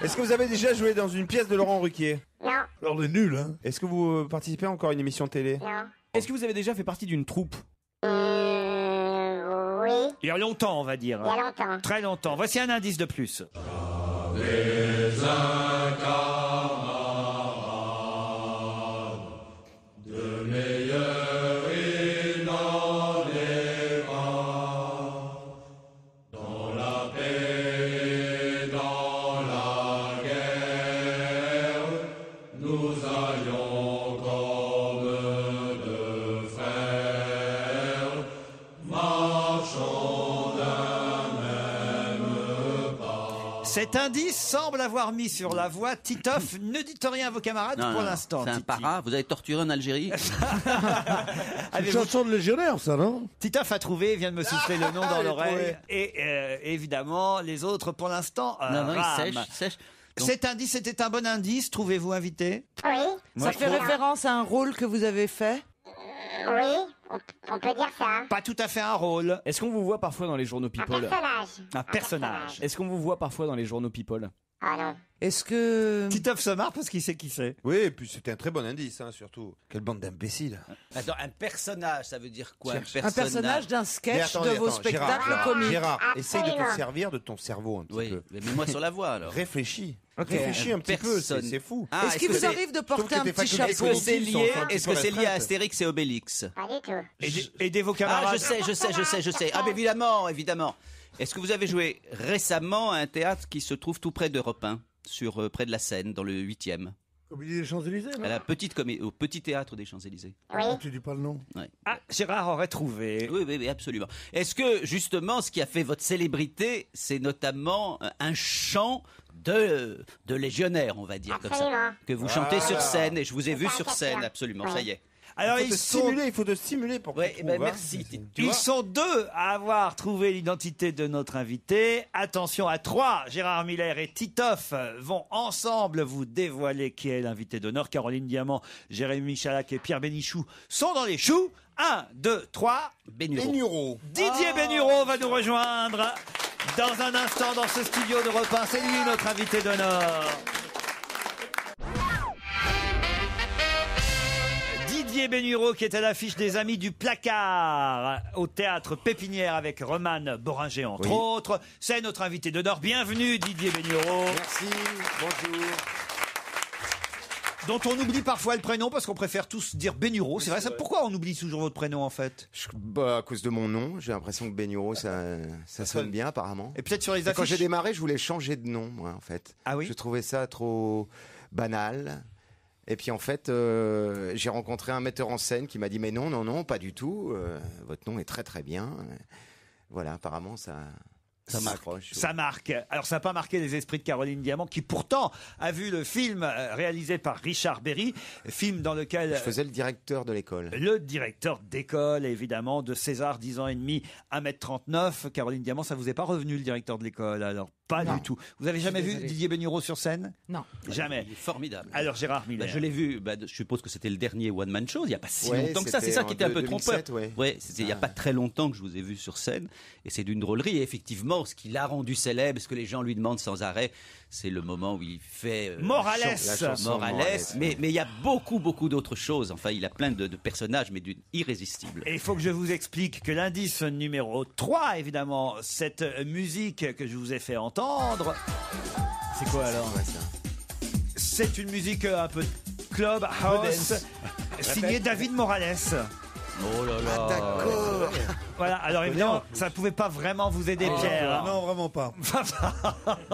Est-ce que vous avez déjà joué dans une pièce de Laurent Ruquier? Non. On est nuls, hein. Est-ce que vous participez encore à une émission de télé? Non. Est-ce que vous avez déjà fait partie d'une troupe? Oui. Il y a longtemps, on va dire. Il y a longtemps. Très longtemps. Voici un indice de plus. Les incamarades de meilleurs et dans les bras, dans la paix et dans la guerre, nous allions comme deux frères, marchons d'un même pas. Cet indice semble avoir mis sur la voie Titoff. Ne dites rien à vos camarades pour l'instant. C'est un Titi. para. Vous avez torturé en Algérie? Une chanson de légionnaire, ça, non? Titoff a trouvé, vient de me souffler le nom dans l'oreille. Et évidemment, les autres, pour l'instant, Non, il rament. sèche. Cet indice était un bon indice, trouvez-vous, invité? Oui. Ça fait référence à un rôle que vous avez fait? Oui, on peut dire ça. Pas tout à fait un rôle. Est-ce qu'on vous voit parfois dans les journaux People? Personnage. Un personnage. Est-ce qu'on vous voit parfois dans les journaux People? Ah non. Est-ce que... Titoff se marre parce qu'il sait qui c'est. Oui, et puis c'était un très bon indice, hein, surtout. Quelle bande d'imbéciles. Attends, un personnage, ça veut dire quoi? Un personnage d'un sketch Mais attends, de vos Gérard, spectacles comiques. Gérard, essaye de te Absolument. servir de ton cerveau un petit Oui, peu. mais mets-moi sur la voie alors. Réfléchis. Ok. Réfléchis un petit peu, Personne. c'est fou. Ah, Est-ce qu'il que vous c'est- arrive de porter un tes petit facultés Est-ce chapeau? que c'est Ils sont lié, un petit est-ce peu que c'est lié à retraite. Astérix et Obélix? Pas du tout. Aidez vos Ah, camarades. je sais. Ah, mais évidemment. Est-ce que vous avez joué récemment à un théâtre qui se trouve tout près d'Europe 1, près de la Seine, dans le 8e? Comédie des Champs-Élysées, non? À la au petit théâtre des Champs-Élysées. Oui. Tu dis pas le nom. Ouais. Ah, Gérard aurait trouvé. Oui, absolument. Est-ce que, justement, ce qui a fait votre célébrité, c'est notamment un chant de légionnaire, on va dire, comme ça, Absolument. que vous chantez sur scène, et je vous ai C'est vu ça, sur c'est scène, ça. absolument, Ouais. ça y est. Alors, Il faut te stimuler pour que Ouais, tu ben, trouves, hein. merci. Tu Ils vois sont deux à avoir trouvé l'identité de notre invité. Attention à trois. Gérard Miller et Titoff vont ensemble vous dévoiler qui est l'invité d'honneur. Caroline Diamant, Jérémy Chalac et Pierre Bénichou sont dans les choux. 1, 2, 3. Bénureau. Didier Bénureau va nous rejoindre dans un instant dans ce studio de Europe 1. C'est lui notre invité d'honneur. Didier Bénureau qui est à l'affiche des Amis du Placard au théâtre Pépinière avec Romane Boringer entre autres. C'est notre invité d'honneur. Bienvenue Didier Bénureau. Merci, bonjour. Dont on oublie parfois le prénom parce qu'on préfère tous dire Bénureau. C'est vrai, ça. Pourquoi on oublie toujours votre prénom en fait? À cause de mon nom, j'ai l'impression que Bénureau, ça sonne bien apparemment. Et peut-être sur les Quand affiches. j'ai démarré, je voulais changer de nom, moi, en fait. Ah oui? Je trouvais ça trop banal. Et puis en fait, j'ai rencontré un metteur en scène qui m'a dit mais non, pas du tout. Votre nom est très très bien. Voilà, apparemment ça m'accroche. Ça marque. Alors ça n'a pas marqué les esprits de Caroline Diamant qui pourtant a vu le film réalisé par Richard Berry, film dans lequel Je faisais le directeur de l'école. le directeur d'école évidemment de César 10 ans et demi 1m39. Caroline Diamant, ça vous est pas revenu le directeur de l'école alors? Pas Non. du tout. Vous avez jamais vu Désolé. Didier Bénureau sur scène? Non. Jamais. Il est formidable. Alors Gérard Miller. Je l'ai vu, je suppose que c'était le dernier One Man Show, il n'y a pas si Ouais, longtemps que ça, c'est c'était ça qui en était un peu 2007, trompeur. ouais. C'était il n'y a pas très longtemps que je vous ai vu sur scène, et c'est d'une drôlerie. Et effectivement, ce qui l'a rendu célèbre, ce que les gens lui demandent sans arrêt, c'est le moment où il fait Morales. La chanson Morales, Morales, mais il y a beaucoup d'autres choses. Enfin, il a plein de personnages, mais d'une irrésistible. Et il faut que je vous explique que l'indice numéro 3, évidemment, cette musique que je vous ai fait entendre, C'est quoi alors? c'est une musique un peu club house, signée David Morales. Oh là là. D'accord. Voilà, alors évidemment, ça ne pouvait pas vraiment vous aider, Pierre. Non, vraiment pas.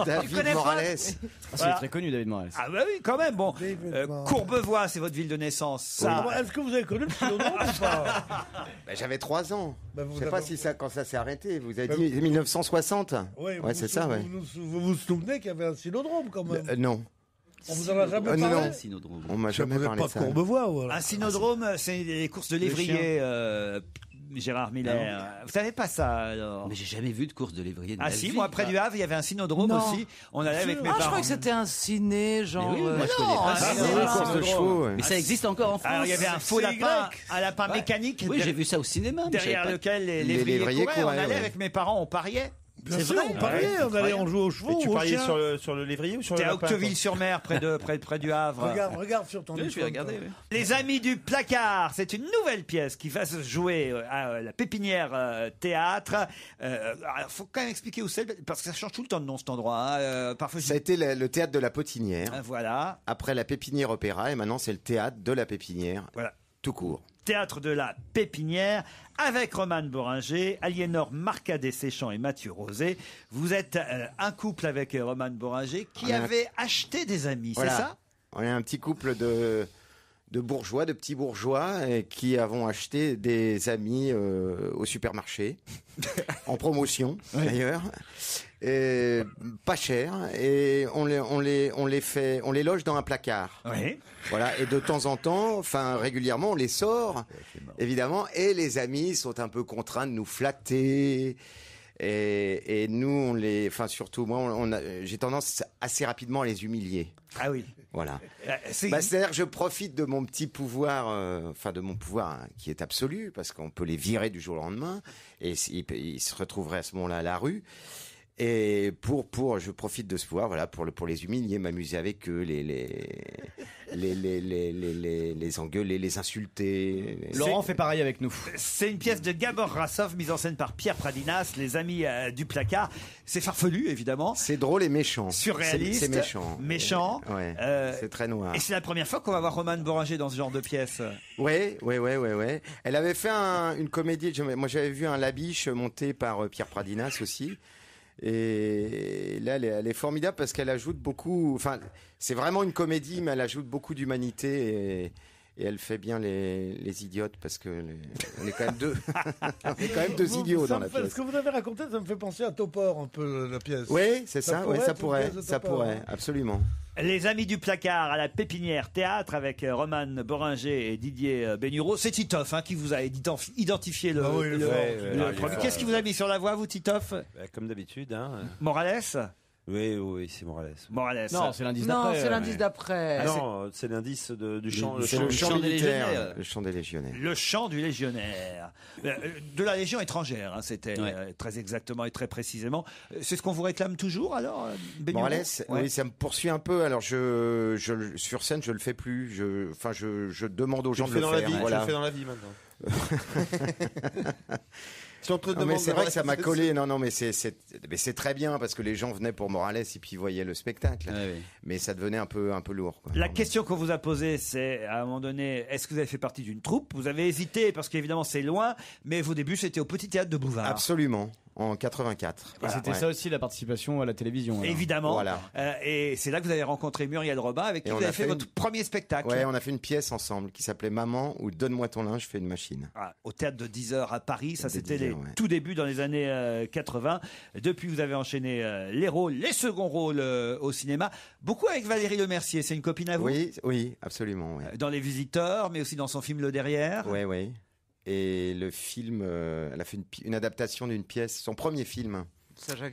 David connais pas Morales. Ah, c'est Voilà. très connu, David Morales. Ah bah oui, quand même, bon. David Morales. Courbevoie, c'est votre ville de naissance. Ça. Est-ce que vous avez connu le philodrome ou pas? J'avais 3 ans. Bah, vous Je sais pas avez- si ça, quand ça s'est arrêté. Vous avez Bah, dit 1960. Ouais, Ouais, c'est ça, ouais. Vous vous souvenez qu'il y avait un cylindrome quand même? Non. On vous en a jamais parlé? Non, Cynodrome. on m'a jamais parlé pas de ça. Courbevoie ou alors? Un cynodrome, c'est les courses de lévrier, Gérard Miller. Vous savez pas ça alors? Mais j'ai jamais vu de course de lévrier. Ah si, moi près du Havre, il y avait un cynodrome Non. aussi. On allait avec mes Ah, parents. je croyais que c'était un ciné, genre. Mais oui, moi, je non, connais pas un ça. cinéma. Course de chevaux. Ouais. Mais ça existe encore en France. Alors il y avait un faux lapin, un lapin mécanique. Oui, j'ai vu ça au cinéma. mais je savais Derrière pas. lequel les Les lévriers lévriers couraient. On couraient, allait ouais. avec mes parents, on pariait. Bien C'est sûr, vrai. on pariait, on allait en jouer aux chevaux. Mais tu aux pariais chiens. sur le lévrier ou sur le C'était à lapin? Octeville-sur-Mer, près du Havre. Regarde sur ton Oui, je vais iPhone, regarder. toi. oui. Les Amis du Placard, c'est une nouvelle pièce qui va se jouer à la Pépinière Théâtre. Il faut quand même expliquer où c'est, parce que ça change tout le temps de nom cet endroit. hein. Parfois, Ça a été le théâtre de la Potinière. Voilà. Après la Pépinière Opéra, et maintenant c'est le théâtre de la Pépinière. Voilà. Tout court. Théâtre de la Pépinière, avec Romane Boringer, Aliénor Marcadet-Séchant et Mathieu Rosé. Vous êtes un couple avec Romane Boringer qui avait acheté des amis, Voilà. c'est ça? On est un petit couple de bourgeois, de petits bourgeois, qui avons acheté des amis au supermarché, en promotion d'ailleurs, et pas cher, et on les loge dans un placard. Oui. Voilà, et de temps en temps, enfin régulièrement, on les sort, évidemment, et les amis sont un peu contraints de nous flatter. Et nous, enfin surtout moi, j'ai tendance assez rapidement à les humilier. Ah oui. Voilà. C'est- C'est-à-dire que je profite de mon petit pouvoir, de mon pouvoir hein, qui est absolu, parce qu'on peut les virer du jour au lendemain, et ils se retrouveraient à ce moment-là à la rue. Et je profite de ce pouvoir, voilà, pour les humilier, m'amuser avec eux, les engueuler, les insulter. Laurent fait pareil avec nous. C'est une pièce de Gabor Rassov, mise en scène par Pierre Pradinas, Les Amis du Placard. C'est farfelu, évidemment. C'est drôle et méchant. Surréaliste. C'est méchant. Méchant. Ouais. C'est très noir. Et c'est la première fois qu'on va voir Romane Boringer dans ce genre de pièce. Ouais. Elle avait fait une comédie. Moi, j'avais vu un Labiche monté par Pierre Pradinas aussi. Et là, elle est formidable parce qu'elle ajoute beaucoup. Enfin, c'est vraiment une comédie, mais elle ajoute beaucoup d'humanité et elle fait bien les idiotes parce que on est quand même deux. On est quand même deux idiots dans la pièce. Ce que vous avez raconté, ça me fait penser à Topor un peu la pièce. Oui, c'est ça. Ouais, ça pourrait, ça pourrait, absolument. Les Amis du Placard à la Pépinière Théâtre avec Romane Boringer et Didier Bénureau. C'est Titoff qui vous a identifié le premier. Qu'est-ce qui vous a mis sur la voie, vous, Titoff? Comme d'habitude. Hein. Morales? Oui, c'est Morales. Morales. Non, c'est l'indice Non, d'après. c'est l'indice d'après. Ah, Non, c'est l'indice du chant. C'est le chant militaire, légionnaires. le chant des légionnaires. Le chant du légionnaire. De la Légion étrangère, c'était très exactement et très précisément. C'est ce qu'on vous réclame toujours, alors, Bénureau? Morales, oui, ça me poursuit un peu. Alors, sur scène, je le fais plus. Je demande aux gens de le faire. Tu Voilà. le fais dans la vie maintenant. Si on te Non, mais demande c'est de vrai que ça m'a rester- collé. Non, mais c'est très bien parce que les gens venaient pour Morales et puis ils voyaient le spectacle. Mais ça devenait un peu lourd. Quoi. La question qu'on vous a posée, c'est à un moment donné, est-ce que vous avez fait partie d'une troupe? Vous avez hésité parce qu'évidemment c'est loin, mais vos débuts c'était au Petit Théâtre de Bouvard. Absolument, en 84. Et c'était ça aussi la participation à la télévision. alors. Évidemment. Voilà. Et c'est là que vous avez rencontré Muriel Robin, avec qui vous avez fait votre premier spectacle. Ouais, on a fait une pièce ensemble qui s'appelait Maman ou Donne-moi ton linge, fais une machine. Au théâtre de 10h à Paris, ça c'était 10 les heures, ouais. tout débuts dans les années 80. Depuis, vous avez enchaîné les rôles, les seconds rôles au cinéma. Beaucoup avec Valérie Lemercier, c'est une copine à vous? Oui, absolument. Ouais. Dans Les Visiteurs, mais aussi dans son film Le Derrière. Oui. Et le film, elle a fait une adaptation d'une pièce, son premier film.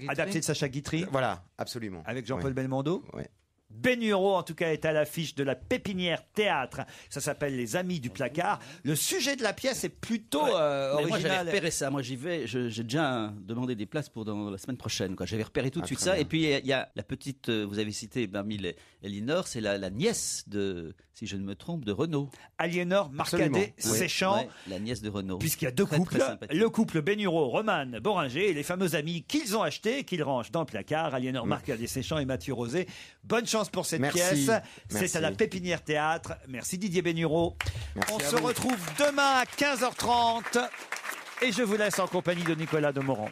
Adapté de Sacha Guitry. Voilà, absolument. Avec Jean-Paul Ouais. Belmondo. Ouais. Bénureau, en tout cas, est à l'affiche de la Pépinière Théâtre. Ça s'appelle Les Amis du Placard. Le sujet de la pièce est plutôt Mais moi, j'avais original. repéré ça. Moi, j'y vais. J'ai déjà demandé des places pour dans la semaine prochaine. J'avais repéré tout de suite très ça. bien. Et puis, il y a la petite, vous avez cité parmi les Elinor, c'est la nièce de, si je ne me trompe, de Renaud. Aliénor Marcadet-Séchant. La nièce de Renaud. Puisqu'il y a deux Très, couples, très sympathique. le couple Bénureau, Romane Boringer et les fameux amis qu'ils ont achetés et qu'ils rangent dans le placard, Aliénor Marcadet-Séchant et Mathieu Rosé. Bonne chance pour cette Merci. pièce. Merci. C'est à la Pépinière Théâtre. Merci Didier Bénureau. Merci On à se vous. retrouve demain à 15h30 et je vous laisse en compagnie de Nicolas Demorand.